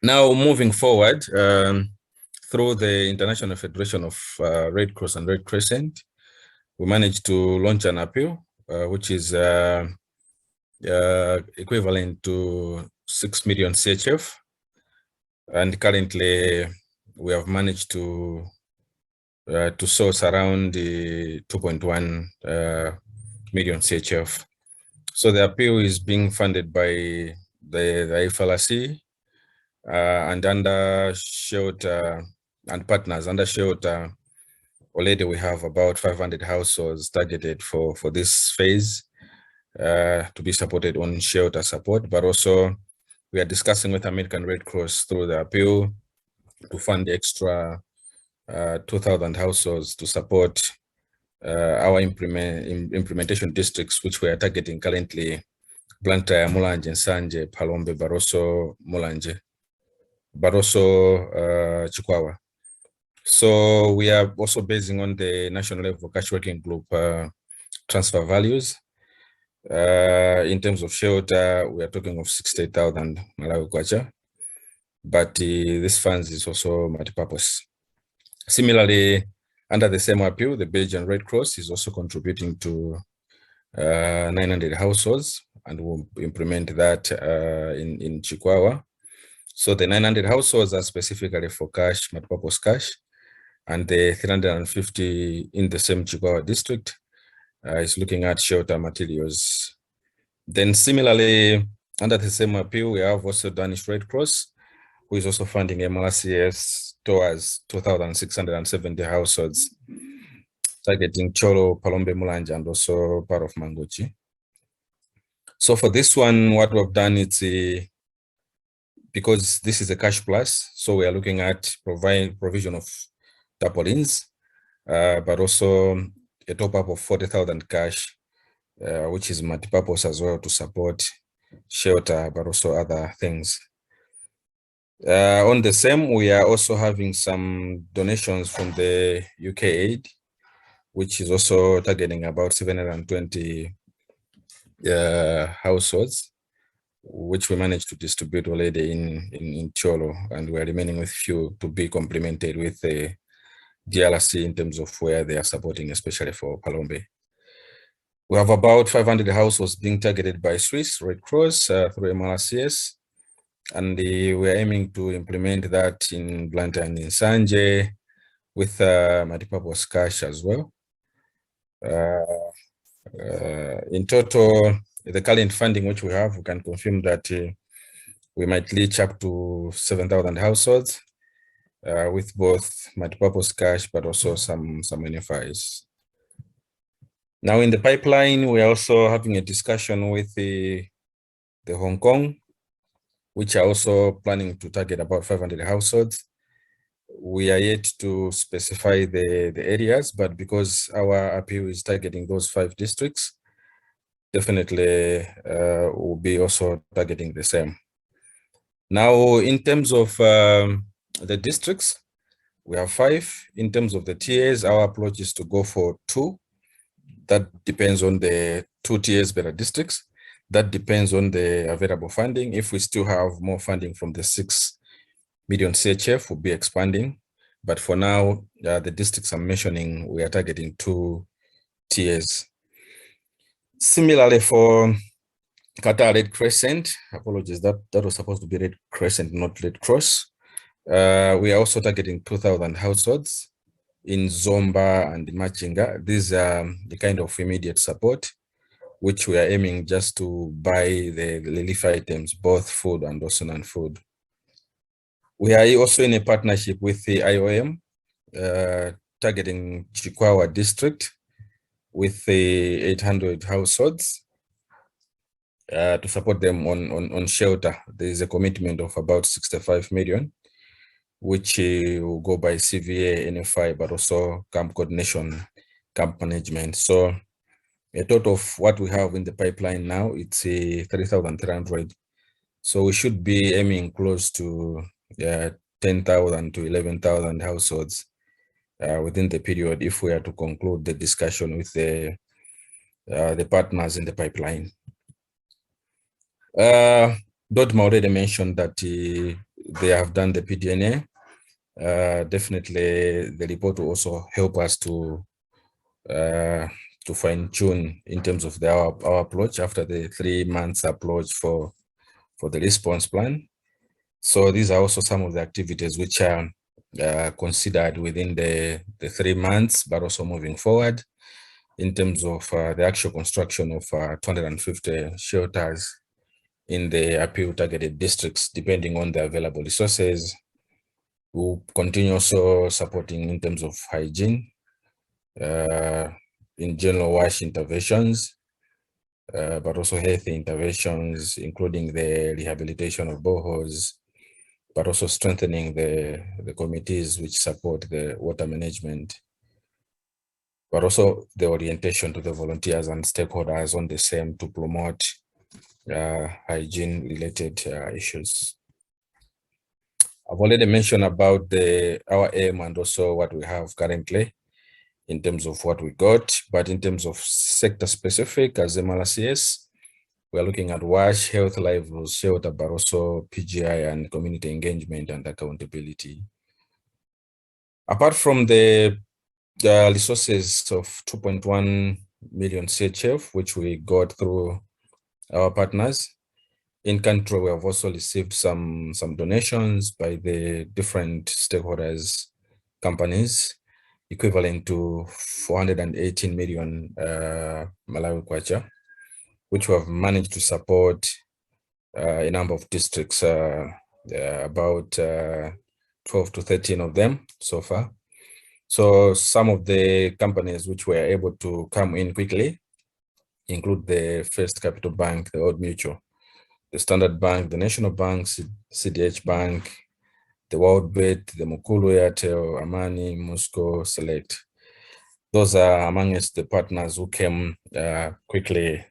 Now moving forward, through the International Federation of Red Cross and Red Crescent, we managed to launch an appeal, which is equivalent to 6 million CHF. And currently we have managed to source around 2.1 million CHF. So the appeal is being funded by the FLRC and under shelter and partners under shelter. Already we have about 500 households targeted for this phase to be supported on shelter support, but also we are discussing with American Red Cross through the appeal to fund the extra 2,000 households to support our implementation districts, which we are targeting currently: Blantyre, Mulanje, Nsanje, Palombe, but also Mulanje, but also Chikwawa. So we are also basing on the national level cash working group transfer values. In terms of shelter, we are talking of 60,000 Malawi kwacha. but this funds is also multi-purpose. Similarly, under the same appeal, the Belgian Red Cross is also contributing to 900 households, and we'll implement that in Chikwawa. So the 900 households are specifically for cash, multi-purpose cash, and the 350 in the same Chikwawa district is looking at shelter materials. Then similarly, under the same appeal, we have also Danish Red Cross, who is also funding MLCS towards 2,670 households, targeting Cholo, Palombe, Mulanja, and also part of Mangochi. So for this one, what we've done is because this is a cash plus, so we are looking at provision of tarpaulins, but also a top up of 40,000 cash, which is multi-purpose as well to support shelter, but also other things. On the same, we are also having some donations from the UK aid, which is also targeting about 720 households, which we managed to distribute already in Cholo, and we are remaining with few to be complemented with the DRC in terms of where they are supporting, especially for Palombe. We have about 500 households being targeted by Swiss Red Cross through MRCS, and we are aiming to implement that in Blantyre and in Sanje with multi-purpose cash as well. In total, the current funding which we have, we can confirm that we might reach up to 7,000 households with both multi-purpose cash, but also some NFIs. Now in the pipeline, we are also having a discussion with the Hong Kong, which are also planning to target about 500 households. We are yet to specify the areas, but because our appeal is targeting those 5 districts, definitely we'll be also targeting the same. Now, in terms of the districts, we have 5. In terms of the tiers, our approach is to go for 2. That depends on the 2 tiers better districts. That depends on the available funding. If we still have more funding from the 6 million CHF, we'll be expanding. But for now, the districts I'm mentioning, we are targeting 2 tiers. Similarly for Qatar Red Crescent, apologies, that was supposed to be Red Crescent, not Red Cross. We are also targeting 2,000 households in Zomba and Machinga. These are the kind of immediate support, which we are aiming just to buy the relief items, both food and also non-food. We are also in a partnership with the IOM, targeting Chikwawa district with the 800 households to support them on shelter. There is a commitment of about 65 million, which will go by CVA, NFI, but also camp coordination, camp management. So a total of what we have in the pipeline now, it's 3,300. So we should be aiming close to 10,000 to 11,000 households within the period if we are to conclude the discussion with the partners in the pipeline. Dotma already mentioned that they have done the PDNA. Definitely the report will also help us to fine-tune in terms of our approach after the 3 months approach for the response plan. So these are also some of the activities which are considered within the 3 months, but also moving forward in terms of the actual construction of 250 shelters in the appeal targeted districts, depending on the available resources. We'll continue also supporting in terms of hygiene, in general wash interventions, but also healthy interventions, including the rehabilitation of boreholes, but also strengthening the committees which support the water management, but also the orientation to the volunteers and stakeholders on the same to promote hygiene-related issues. I've already mentioned about our aim and also what we have currently in terms of what we got, but in terms of sector specific as MLCS, We are looking at WASH, health, livelihoods, shelter, but also PGI and community engagement and accountability. Apart from the resources of 2.1 million CHF, which we got through our partners, in country, we have also received some donations by the different stakeholders, companies, equivalent to 418 million Malawi kwacha, which we have managed to support a number of districts, about 12 to 13 of them so far. So some of the companies which were able to come in quickly include the First Capital Bank, the Old Mutual, the Standard Bank, the National Bank, CDH Bank, the World Bet, the Mukulu Airtel, Amani, Musco, Select. Those are amongst the partners who came quickly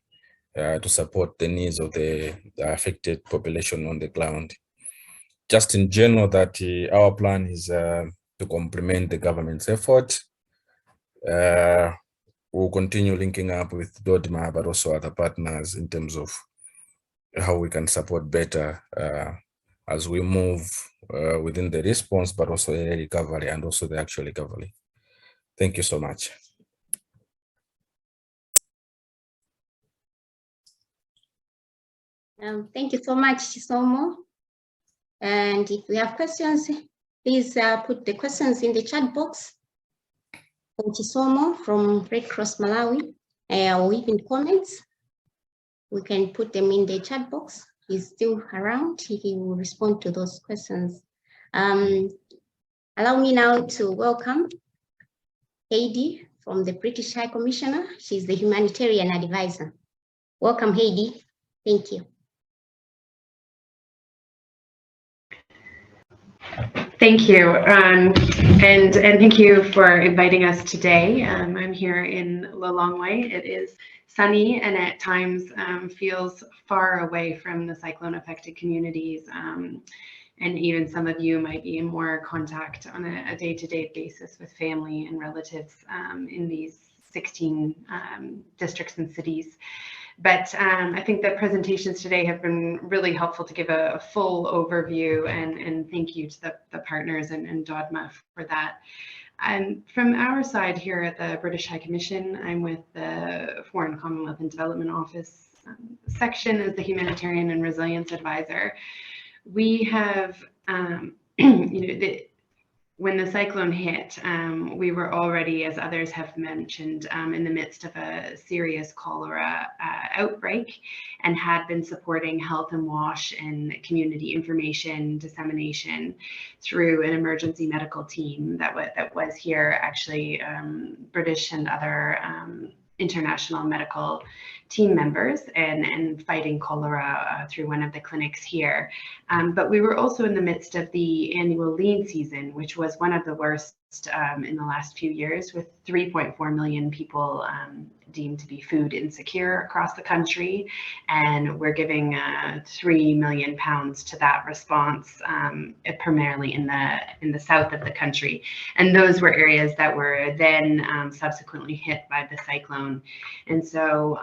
to support the needs of the affected population on the ground. Just in general, that our plan is to complement the government's effort. We'll continue linking up with DODMA, but also other partners in terms of how we can support better as we move within the response, but also the recovery and also the actual recovery. Thank you so much.
Thank you so much, Chisomo. And if we have questions, please put the questions in the chat box. From Chisomo from Red Cross Malawi, or even comments. We can put them in the chat box. He's still around. He will respond to those questions. Allow me now to welcome Heidi from the British High Commissioner. She's the humanitarian advisor. Welcome, Heidi. Thank you.
Thank you, and thank you for inviting us today. I'm here in Lilongwe. It is sunny and at times feels far away from the cyclone-affected communities, and even some of you might be in more contact on a day-to-day basis with family and relatives in these 16 districts and cities. But I think the presentations today have been really helpful to give a full overview, and thank you to the partners and DODMA for that. From our side here at the British High Commission, I'm with the Foreign, Commonwealth and Development Office section as the Humanitarian and Resilience Advisor. We have, when the cyclone hit, we were already, as others have mentioned, in the midst of a serious cholera outbreak, and had been supporting health and WASH and community information dissemination through an emergency medical team that was here, actually British and other international medical team members, and fighting cholera through one of the clinics here. But we were also in the midst of the annual lean season, which was one of the worst in the last few years, with 3.4 million people deemed to be food insecure across the country. And we're giving £3 million to that response, primarily in the south of the country. And those were areas that were then subsequently hit by the cyclone. And so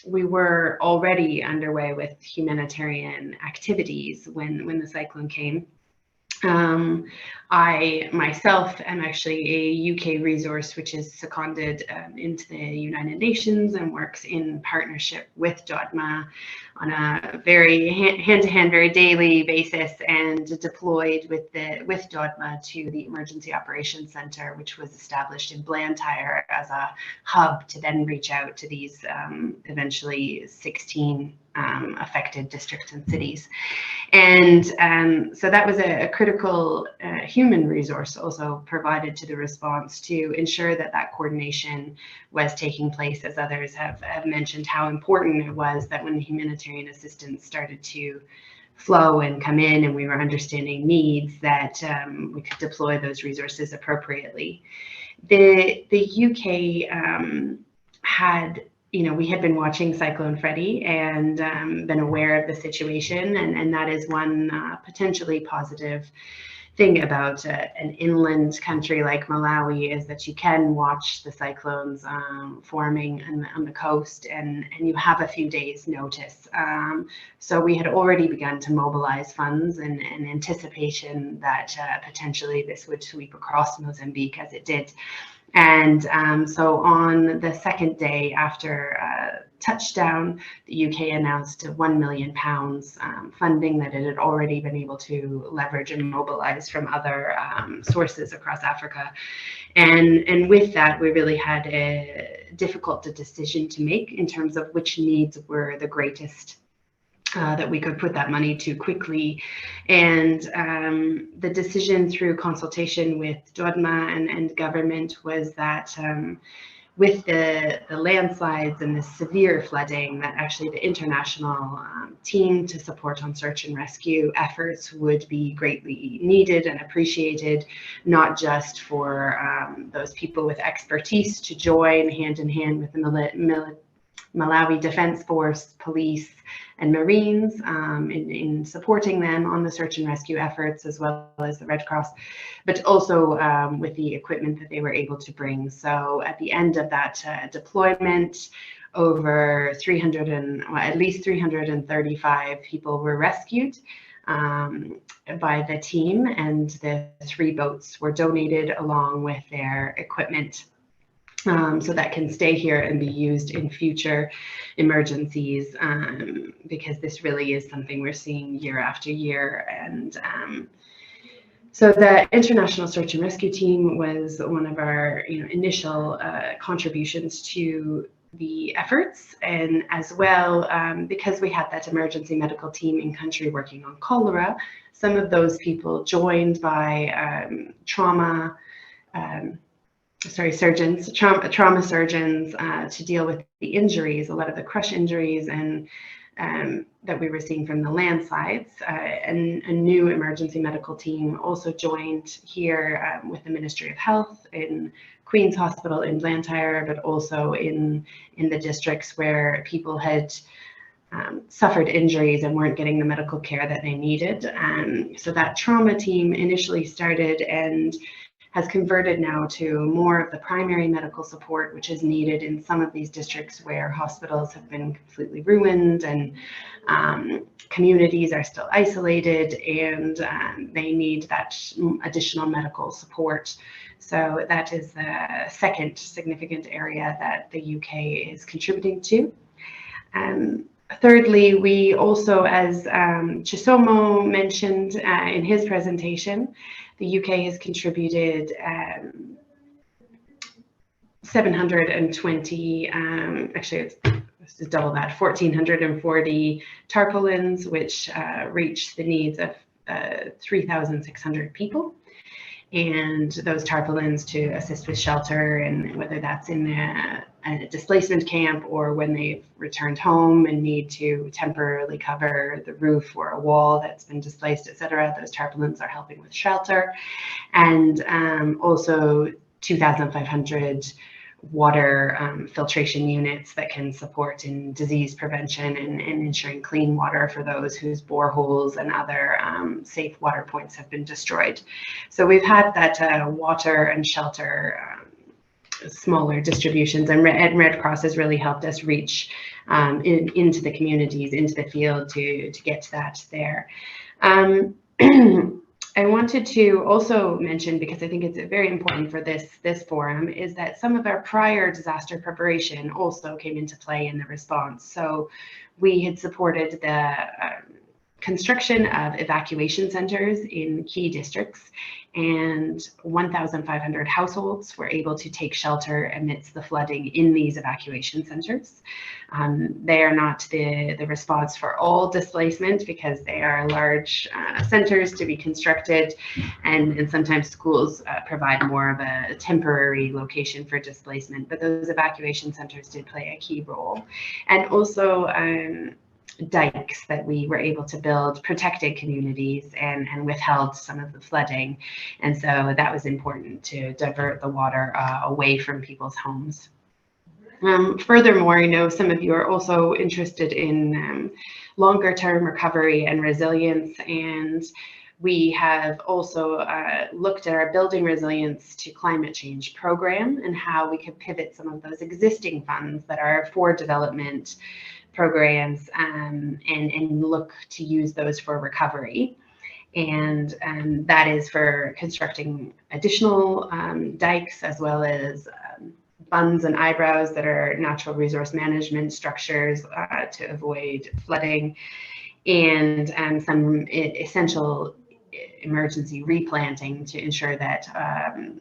we were already underway with humanitarian activities when the cyclone came. I myself am actually a UK resource which is seconded into the United Nations and works in partnership with DODMA on a very hand-to-hand, very daily basis, and deployed with DODMA to the Emergency Operations Center, which was established in Blantyre as a hub to then reach out to these eventually 16 affected districts and cities. And so that was a critical human resource also provided to the response to ensure that that coordination was taking place, as others have mentioned how important it was that when the humanitarian assistance started to flow and come in and we were understanding needs, that we could deploy those resources appropriately. The UK had, we had been watching Cyclone Freddy and been aware of the situation, and that is one potentially positive thing about an inland country like Malawi is that you can watch the cyclones forming on the coast, and you have a few days notice. So we had already begun to mobilize funds in anticipation that potentially this would sweep across Mozambique, as it did. And so on the second day after touchdown, the UK announced £1 million funding that it had already been able to leverage and mobilize from other sources across Africa. And with that, we really had a difficult decision to make in terms of which needs were the greatest that we could put that money to quickly. And the decision through consultation with DODMA and government was that with the landslides and the severe flooding, that actually the international team to support on search and rescue efforts would be greatly needed and appreciated, not just for those people with expertise to join hand in hand with the Malawi Defense Force, police, and Marines in supporting them on the search and rescue efforts, as well as the Red Cross, but also with the equipment that they were able to bring. So at the end of that deployment, over at least 335 people were rescued by the team, and the 3 boats were donated along with their equipment. So that can stay here and be used in future emergencies, because this really is something we're seeing year after year. And so the International Search and Rescue Team was one of our initial contributions to the efforts, and as well because we had that emergency medical team in country working on cholera, some of those people joined by trauma surgeons to deal with the injuries, a lot of the crush injuries and that we were seeing from the landslides. And a new emergency medical team also joined here with the Ministry of Health in Queen's Hospital in Blantyre, but also in the districts where people had suffered injuries and weren't getting the medical care that they needed. So that trauma team initially started and has converted now to more of the primary medical support, which is needed in some of these districts where hospitals have been completely ruined and communities are still isolated, and they need that additional medical support. So that is the second significant area that the UK is contributing to. Thirdly, we also, as Chisomo mentioned in his presentation, the UK has contributed 720, actually it's double that, 1,440 tarpaulins, which reach the needs of 3,600 people. And those tarpaulins to assist with shelter, and whether that's in a displacement camp or when they've returned home and need to temporarily cover the roof or a wall that's been displaced, etc. Those tarpaulins are helping with shelter. And also 2,500 water filtration units that can support in disease prevention and ensuring clean water for those whose boreholes and other safe water points have been destroyed. So we've had that water and shelter smaller distributions, and Red Cross has really helped us reach into the communities, into the field to get that there. I wanted to also mention, because I think it's very important for this forum, is that some of our prior disaster preparation also came into play in the response. So we had supported the construction of evacuation centers in key districts, and 1,500 households were able to take shelter amidst the flooding in these evacuation centers. They are not the response for all displacement, because they are large centers to be constructed, and sometimes schools provide more of a temporary location for displacement, but those evacuation centers did play a key role. And also dikes that we were able to build protected communities and withheld some of the flooding. And so that was important to divert the water away from people's homes. Furthermore, I know some of you are also interested in longer term recovery and resilience, and We have also looked at our Building Resilience to Climate Change program and how we could pivot some of those existing funds that are for development programs and look to use those for recovery. And that is for constructing additional dikes, as well as bunds and eyebrows that are natural resource management structures to avoid flooding, and some essential emergency replanting to ensure that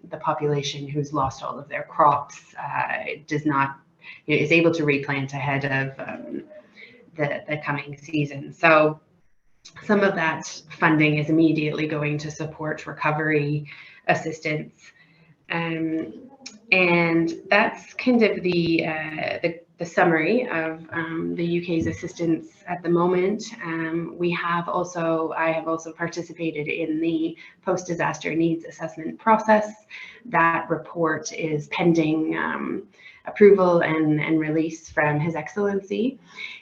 the population who's lost all of their crops is able to replant ahead of the coming season. So some of that funding is immediately going to support recovery assistance. And that's kind of the summary of the UK's assistance at the moment. I have also participated in the post-disaster needs assessment process. That report is pending approval and release from His Excellency.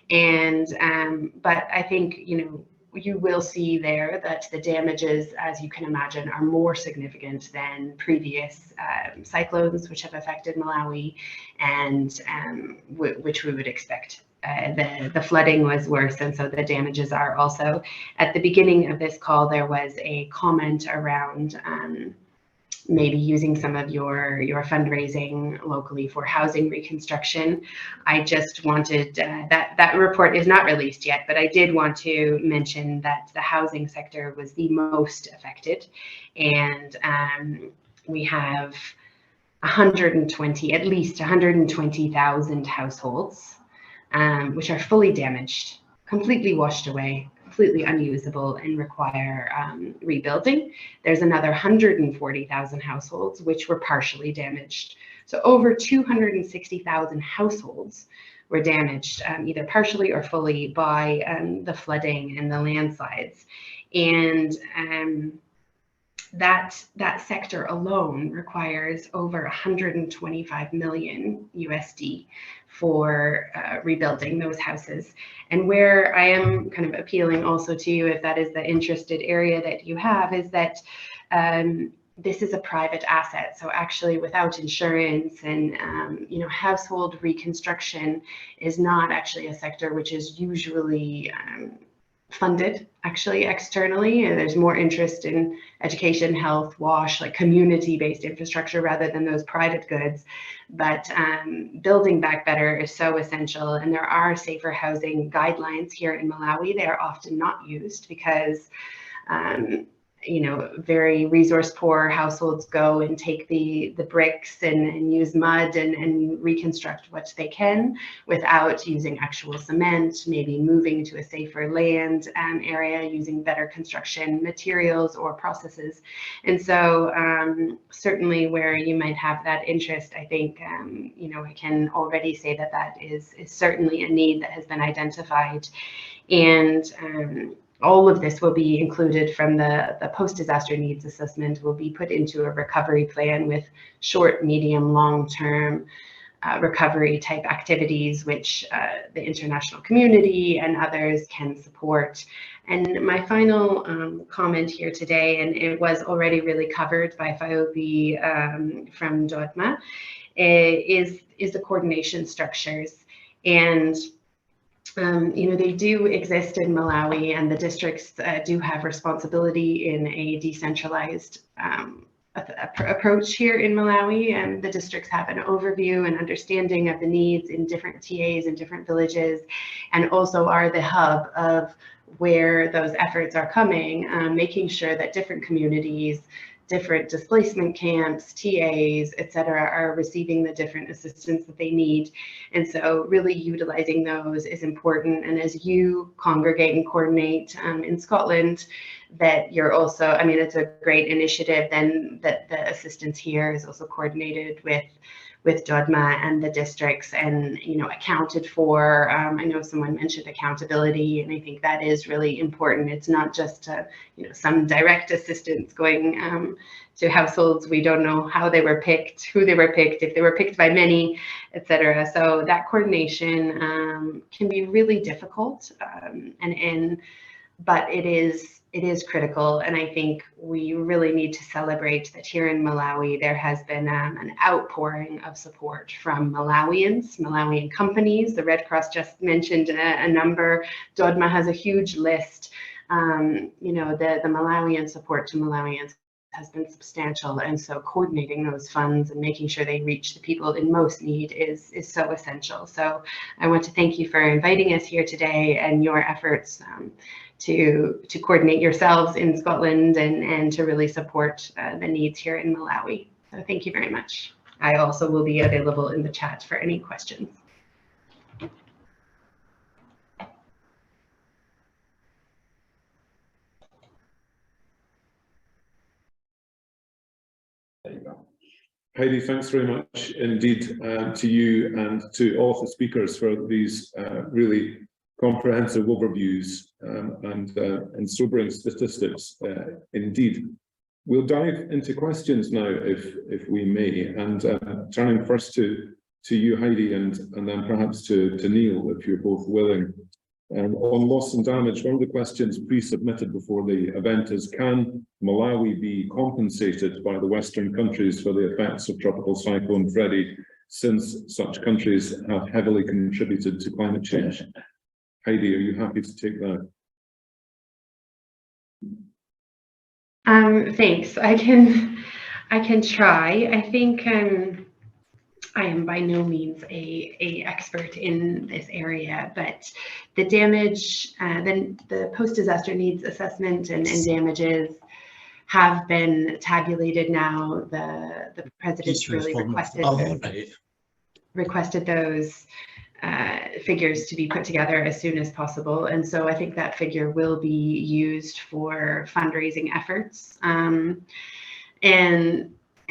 And but I think, you will see there that the damages, as you can imagine, are more significant than previous cyclones which have affected Malawi, and which we would expect. The flooding was worse, and so the damages are also. At the beginning of this call, there was a comment around maybe using some of your fundraising locally for housing reconstruction. I just wanted, that report is not released yet, but I did want to mention that the housing sector was the most affected. And we have at least 120,000 households, which are fully damaged, completely washed away, completely unusable, and require rebuilding. There's another 140,000 households which were partially damaged. So over 260,000 households were damaged, either partially or fully, by the flooding and the landslides. And that sector alone requires over 125 million USD for rebuilding those houses. And where I am kind of appealing also to you, if that is the interested area that you have, is that this is a private asset. So actually, without insurance and household reconstruction is not actually a sector which is usually funded actually externally. There's more interest in education, health, WASH, like community-based infrastructure rather than those private goods. But building back better is so essential, and there are safer housing guidelines here in Malawi. They are often not used because very resource poor households go and take the bricks and use mud and reconstruct what they can without using actual cement, maybe moving to a safer land area using better construction materials or processes. And so certainly where you might have that interest, I think, I can already say that is certainly a need that has been identified. And all of this will be included from the post-disaster needs assessment, will be put into a recovery plan with short, medium, long-term recovery type activities, which the international community and others can support. And my final comment here today, and it was already really covered by Fayobi from Dodma, is the coordination structures. And they do exist in Malawi, and the districts do have responsibility in a decentralized approach here in Malawi, and the districts have an overview and understanding of the needs in different TAs and different villages, and also are the hub of where those efforts are coming, making sure that different communities, different displacement camps, TAs, etc., are receiving the different assistance that they need. And so really utilizing those is important. And as you congregate and coordinate in Scotland, that you're also, it's a great initiative then that the assistance here is also coordinated with Dodma and the districts, and accounted for. I know someone mentioned accountability, and I think that is really important. It's not just some direct assistance going to households. We don't know how they were picked, who they were picked, if they were picked by many, etc. So that coordination can be really difficult, but it is it is critical, and I think we really need to celebrate that here in Malawi there has been an outpouring of support from Malawian companies. The Red Cross just mentioned a number. DODMA has a huge list. You know, the Malawian support to Malawians has been substantial, and so coordinating those funds and making sure they reach the people in most need is so essential. So I want to thank you for inviting us here today and your efforts to coordinate yourselves in Scotland and to really support the needs here in Malawi. So thank you very much. I also will be available in the chat for any questions.
There you go. Heidi, thanks very much indeed to you and to all of the speakers for these really comprehensive overviews and sobering statistics indeed. We'll dive into questions now if we may, and turning first to you, Heidi, and then perhaps to Neil, if you're both willing. On loss and damage, one of the questions pre-submitted before the event is, can Malawi be compensated by the Western countries for the effects of Tropical Cyclone Freddy, since such countries have heavily contributed to climate change? Heidi, are you happy to take that?
Thanks. I can try. I think I am by no means a expert in this area, but the damage, the post-disaster needs assessment and damages have been tabulated now. The president's really requested those figures to be put together as soon as possible, and so I think that figure will be used for fundraising efforts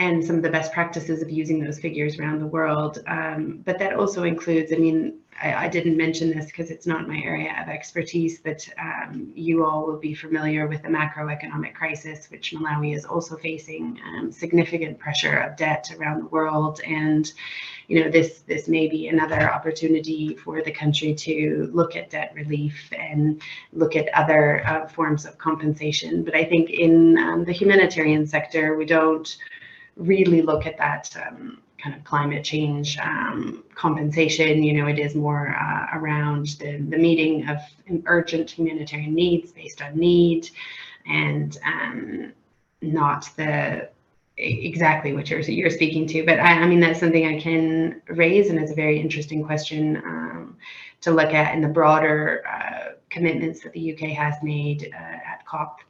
and some of the best practices of using those figures around the world. But that also includes, I mean, I didn't mention this because it's not my area of expertise, but you all will be familiar with the macroeconomic crisis, which Malawi is also facing, significant pressure of debt around the world. And, you know, this may be another opportunity for the country to look at debt relief and look at other forms of compensation. But I think in the humanitarian sector, we don't really look at that kind of climate change compensation. You know, it is more around the meeting of urgent humanitarian needs based on need, and not the exactly what you're speaking to. But I mean, that's something I can raise, and it's a very interesting question to look at in the broader commitments that the UK has made at COP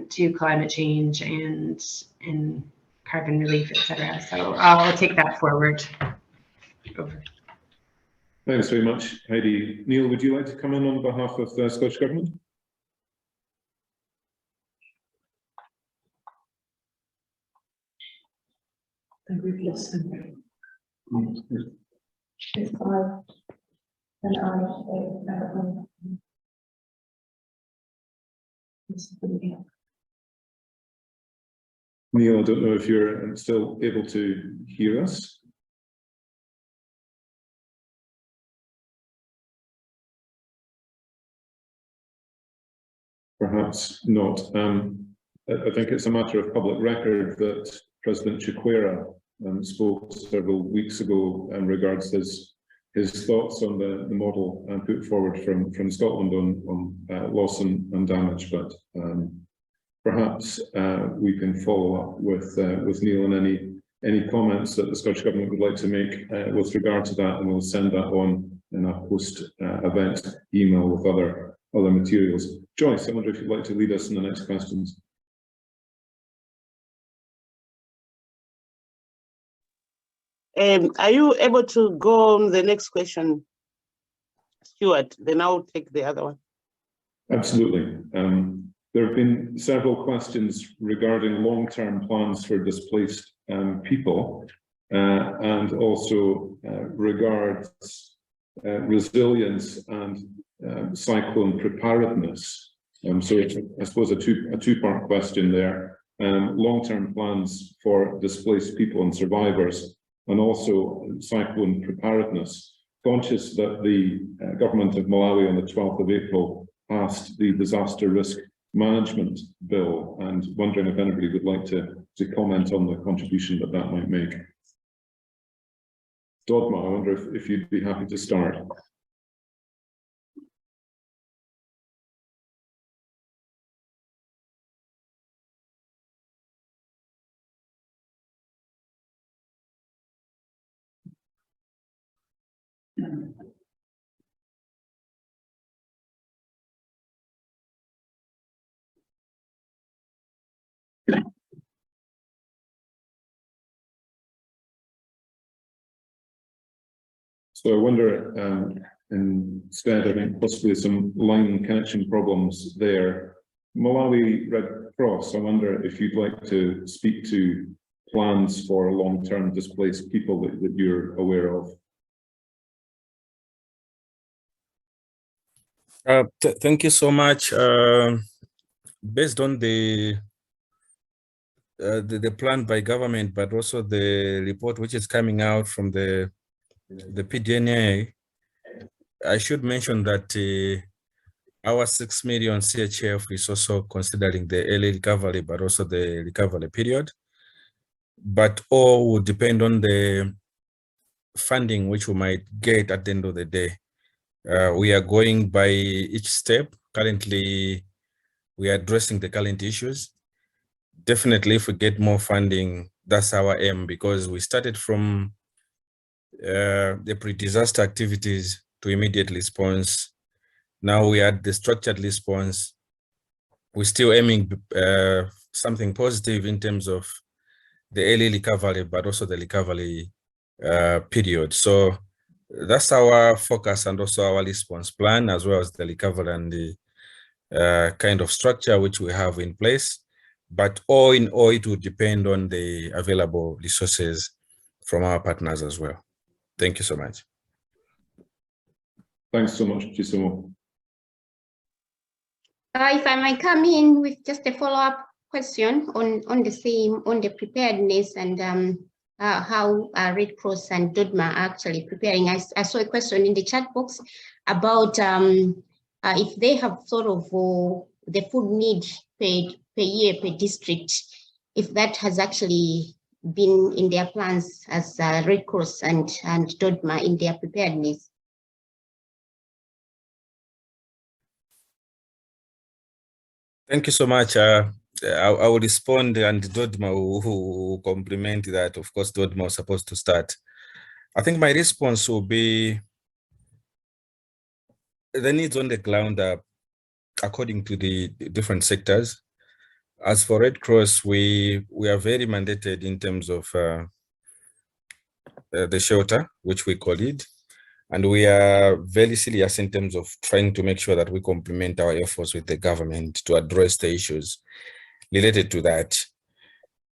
to climate change and carbon relief, etc. So I'll take that forward. Over.
Thanks very much, Heidi. Neil, would you like to come in on behalf of the Scottish Government?
And we've listened. If I
Neil, I don't know if you're still able to hear us. Perhaps not. I think it's a matter of public record that President Chikwera spoke several weeks ago in regards to his thoughts on the model put forward from Scotland on loss and damage. But perhaps we can follow up with Neil and any comments that the Scottish Government would like to make with regard to that, and we'll send that on in a post-event email with other materials. Joyce, I wonder if you'd like to lead us in the next questions.
Are you able to go on the next question, Stuart? Then I'll take the other one.
Absolutely. There have been several questions regarding long-term plans for displaced people, and also regards resilience and cyclone preparedness. So it's, I suppose, a two-part question there. Long-term plans for displaced people and survivors, and also cyclone preparedness. Conscious that the government of Malawi on the 12th of April passed the disaster risk management bill, and wondering if anybody would like to comment on the contribution that that might make. Dodma, I wonder if you'd be happy to start. So I wonder, instead, I think possibly some line connection problems there. Malawi Red Cross, I wonder if you'd like to speak to plans for long-term displaced people that you're aware of.
Thank you so much. Based on the plan by government, but also the report which is coming out from the PDNA, I should mention that our 6 million CHF is also considering the early recovery, but also the recovery period. But all will depend on the funding which we might get at the end of the day. We are going by each step. Currently, we are addressing the current issues. Definitely, if we get more funding, that's our aim, because we started from the pre-disaster activities to immediate response. Now we are at the structured response. We're still aiming something positive in terms of the early recovery, but also the recovery period. So that's our focus and also our response plan, as well as the recovery and the kind of structure which we have in place. But all in all, it will depend on the available resources from our partners as well. Thank you so much.
Thanks so much, Chisomo.
If I might come in with just a follow-up question on the same, on the preparedness and how Red Cross and DODMA are actually preparing. I saw a question in the chat box about if they have sort of the food need per year per district, if that has actually been in their plans as Red Cross and DODMA in their preparedness.
Thank you so much. I will respond, and Dodma who complement that. Of course, Dodma was supposed to start. I think my response will be the needs on the ground are according to the different sectors. As for Red Cross, we are very mandated in terms of the shelter, which we call it. And we are very serious in terms of trying to make sure that we complement our efforts with the government to address the issues related to that.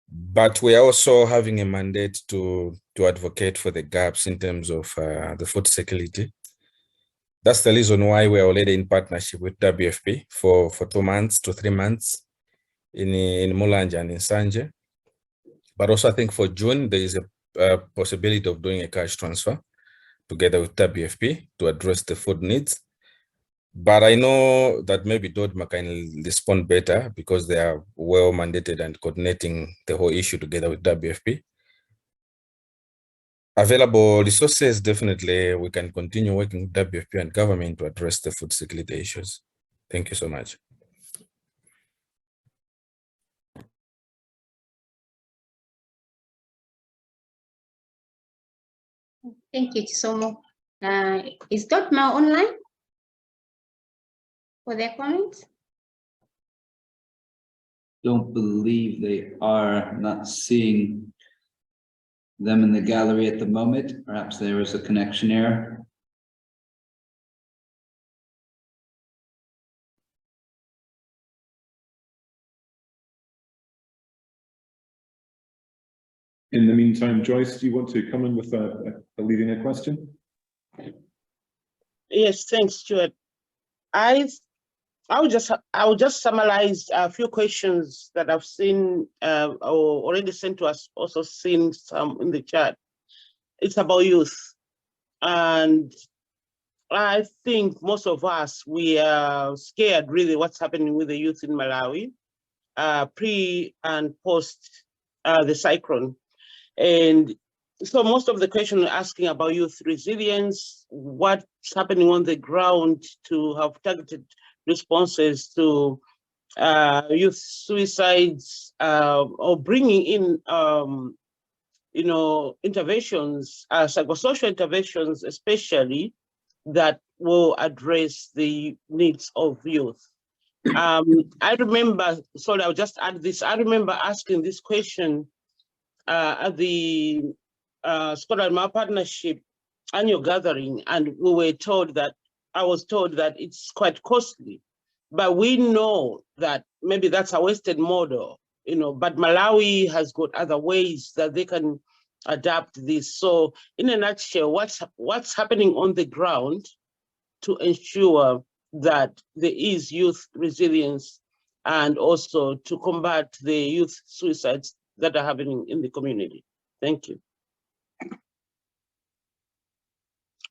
But we are also having a mandate to advocate for the gaps in terms of the food security. That's the reason why we are already in partnership with WFP for 2 months to 3 months in Mulanje and in Sanje. But also I think for June, there is a possibility of doing a cash transfer together with WFP to address the food needs. But I know that maybe DODMA can respond better because they are well mandated and coordinating the whole issue together with WFP. Available resources, definitely we can continue working with WFP and government to address the food security issues. Thank you so much.
Thank you, Chisomo. Is DODMA online for their comments?
Don't believe they are. I'm not seeing them in the gallery at the moment. Perhaps there was a connection error.
In the meantime, Joyce, do you want to come in with a leading a question?
Yes, thanks, Stuart. I will just summarize a few questions that I've seen or already sent to us, also seen some in the chat. It's about youth. And I think most of us, we are scared really what's happening with the youth in Malawi, pre and post the cyclone. And so most of the question we're asking about youth resilience, what's happening on the ground to have targeted responses to youth suicides, or bringing in, interventions, psychosocial interventions, especially that will address the needs of youth. I remember, sorry, I'll just add this. I remember asking this question at the Scotland Mar Partnership annual gathering, and I was told that it's quite costly. But we know that maybe that's a wasted model, but Malawi has got other ways that they can adapt this. So in a nutshell, what's happening on the ground to ensure that there is youth resilience and also to combat the youth suicides that are happening in the community? Thank you.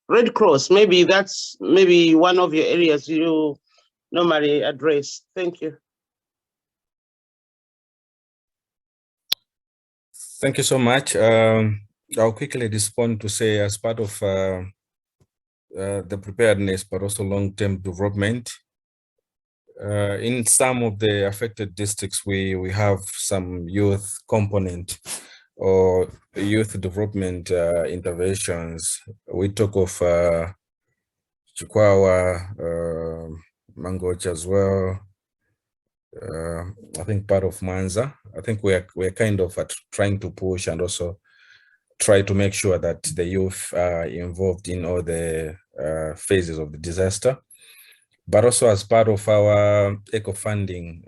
Red Cross, maybe that's one of your areas you normally address. Thank you.
Thank you so much. I'll quickly respond to say, as part of the preparedness, but also long-term development, in some of the affected districts, we have some youth component or youth development interventions. We talk of Chikwawa, Mangochi as well. I think part of Manza. I think we're kind of trying to push and also try to make sure that the youth are involved in all the phases of the disaster. But also as part of our eco funding,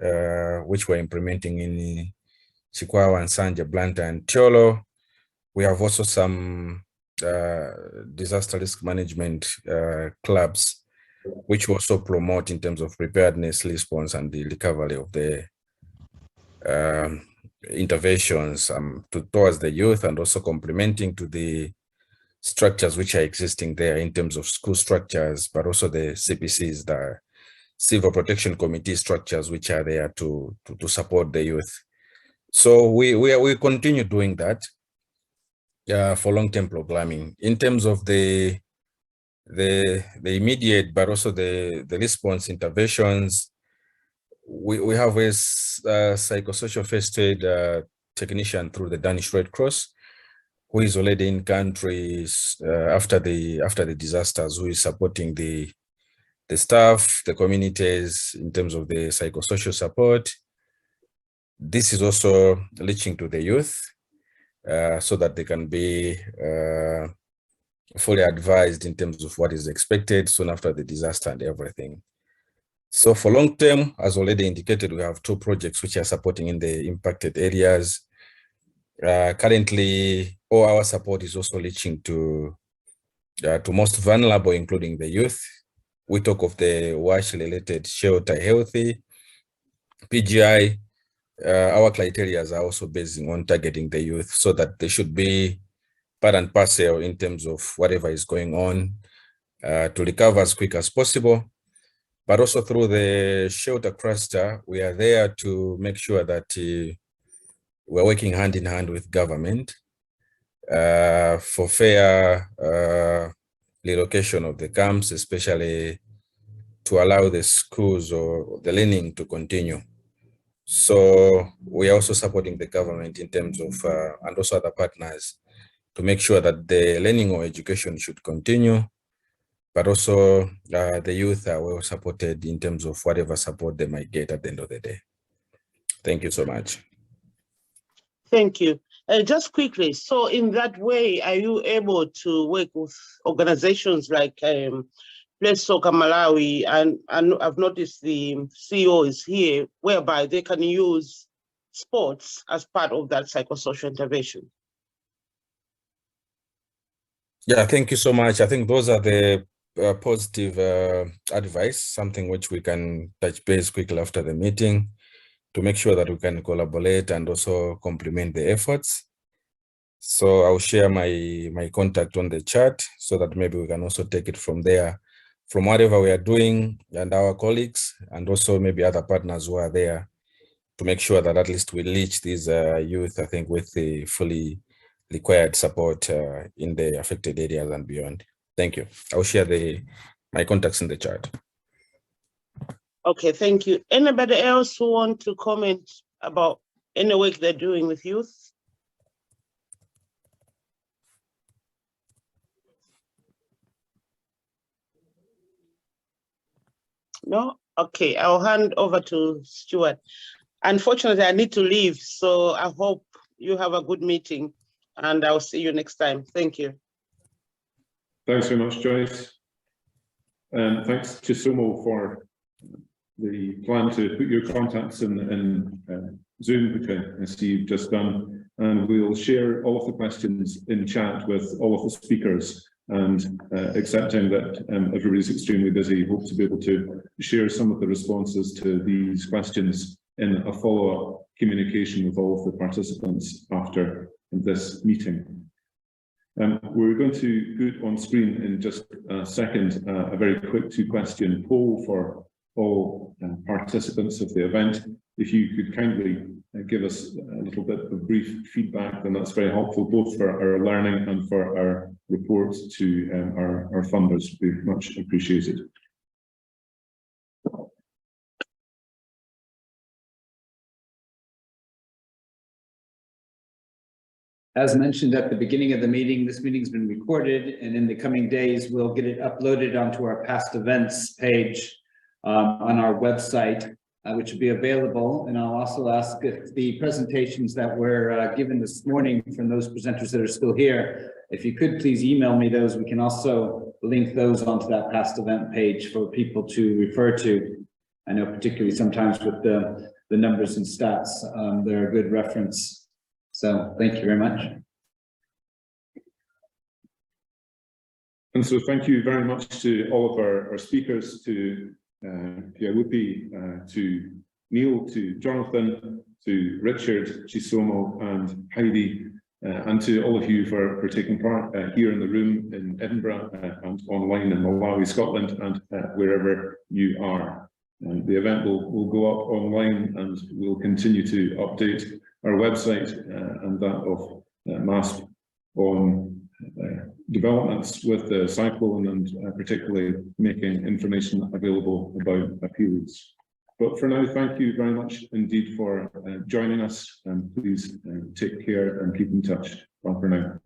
which we're implementing in Chikwawa and Sanje, Blantyre and Tiolo, we have also some disaster risk management clubs, which also promote in terms of preparedness, response, and the recovery of the interventions towards the youth, and also complementing to the structures which are existing there in terms of school structures, but also the CPCs, the Civil Protection Committee structures, which are there to support the youth. So we continue doing that for long-term programming. In terms of the immediate, but also the response interventions, we have a psychosocial first aid technician through the Danish Red Cross, who is already in countries after the disasters, who is supporting the staff, the communities in terms of the psychosocial support. This is also reaching to the youth so that they can be fully advised in terms of what is expected soon after the disaster and everything. So for long term, as already indicated, we have 2 projects which are supporting in the impacted areas. Currently, all our support is also reaching to most vulnerable, including the youth. We talk of the WASH-related shelter healthy, PGI. Our criteria are also based on targeting the youth so that they should be part and parcel in terms of whatever is going on to recover as quick as possible. But also through the shelter cluster, we are there to make sure that we're working hand in hand with government for fair relocation of the camps, especially to allow the schools or the learning to continue. So we are also supporting the government in terms of, and also other partners, to make sure that the learning or education should continue, but also the youth are well supported in terms of whatever support they might get at the end of the day. Thank you so much.
Thank you. Just quickly, so in that way, are you able to work with organizations like Play Soccer Malawi, and I've noticed the CEO is here, whereby they can use sports as part of that psychosocial intervention?
Yeah, thank you so much. I think those are the positive advice, something which we can touch base quickly after the meeting to make sure that we can collaborate and also complement the efforts. So I'll share my contact on the chat so that maybe we can also take it from there from whatever we are doing and our colleagues, and also maybe other partners who are there, to make sure that at least we reach these youth, I think, with the fully required support in the affected areas and beyond. Thank you. I'll share my contacts in the chat.
Okay, thank you. Anybody else who want to comment about any work they're doing with youth? No? Okay, I'll hand over to Stuart. Unfortunately, I need to leave, so I hope you have a good meeting, and I'll see you next time. Thank you.
Thanks very much, Joyce. And thanks to Somo for the plan to put your contacts in Zoom, which I see you've just done. And we'll share all of the questions in chat with all of the speakers. And accepting that everybody's extremely busy, hope to be able to share some of the responses to these questions in a follow-up communication with all of the participants after this meeting. We're going to put on screen in just a second a very quick two-question poll for all participants of the event. If you could kindly give us a little bit of brief feedback, then that's very helpful both for our learning and for our reports to our funders. Would be much appreciated.
As mentioned at the beginning of the meeting, this meeting's been recorded, and in the coming days, we'll get it uploaded onto our past events page on our website, which will be available. And I'll also ask if the presentations that were given this morning from those presenters that are still here, if you could please email me those. We can also link those onto that past event page for people to refer to. I know particularly sometimes with the numbers and stats, they're a good reference. So thank you very much.
And so thank you very much to all of our speakers, to Piawupi, to Neil, to Jonathan, to Richard, Chisomo and Heidi, and to all of you for taking part here in the room in Edinburgh and online in Malawi, Scotland, and wherever you are. The event will go up online, and we'll continue to update our website and that of MASP on developments with the cyclone, and particularly making information available about appeals. But for now, thank you very much indeed for joining us, and please take care and keep in touch. Bye for now.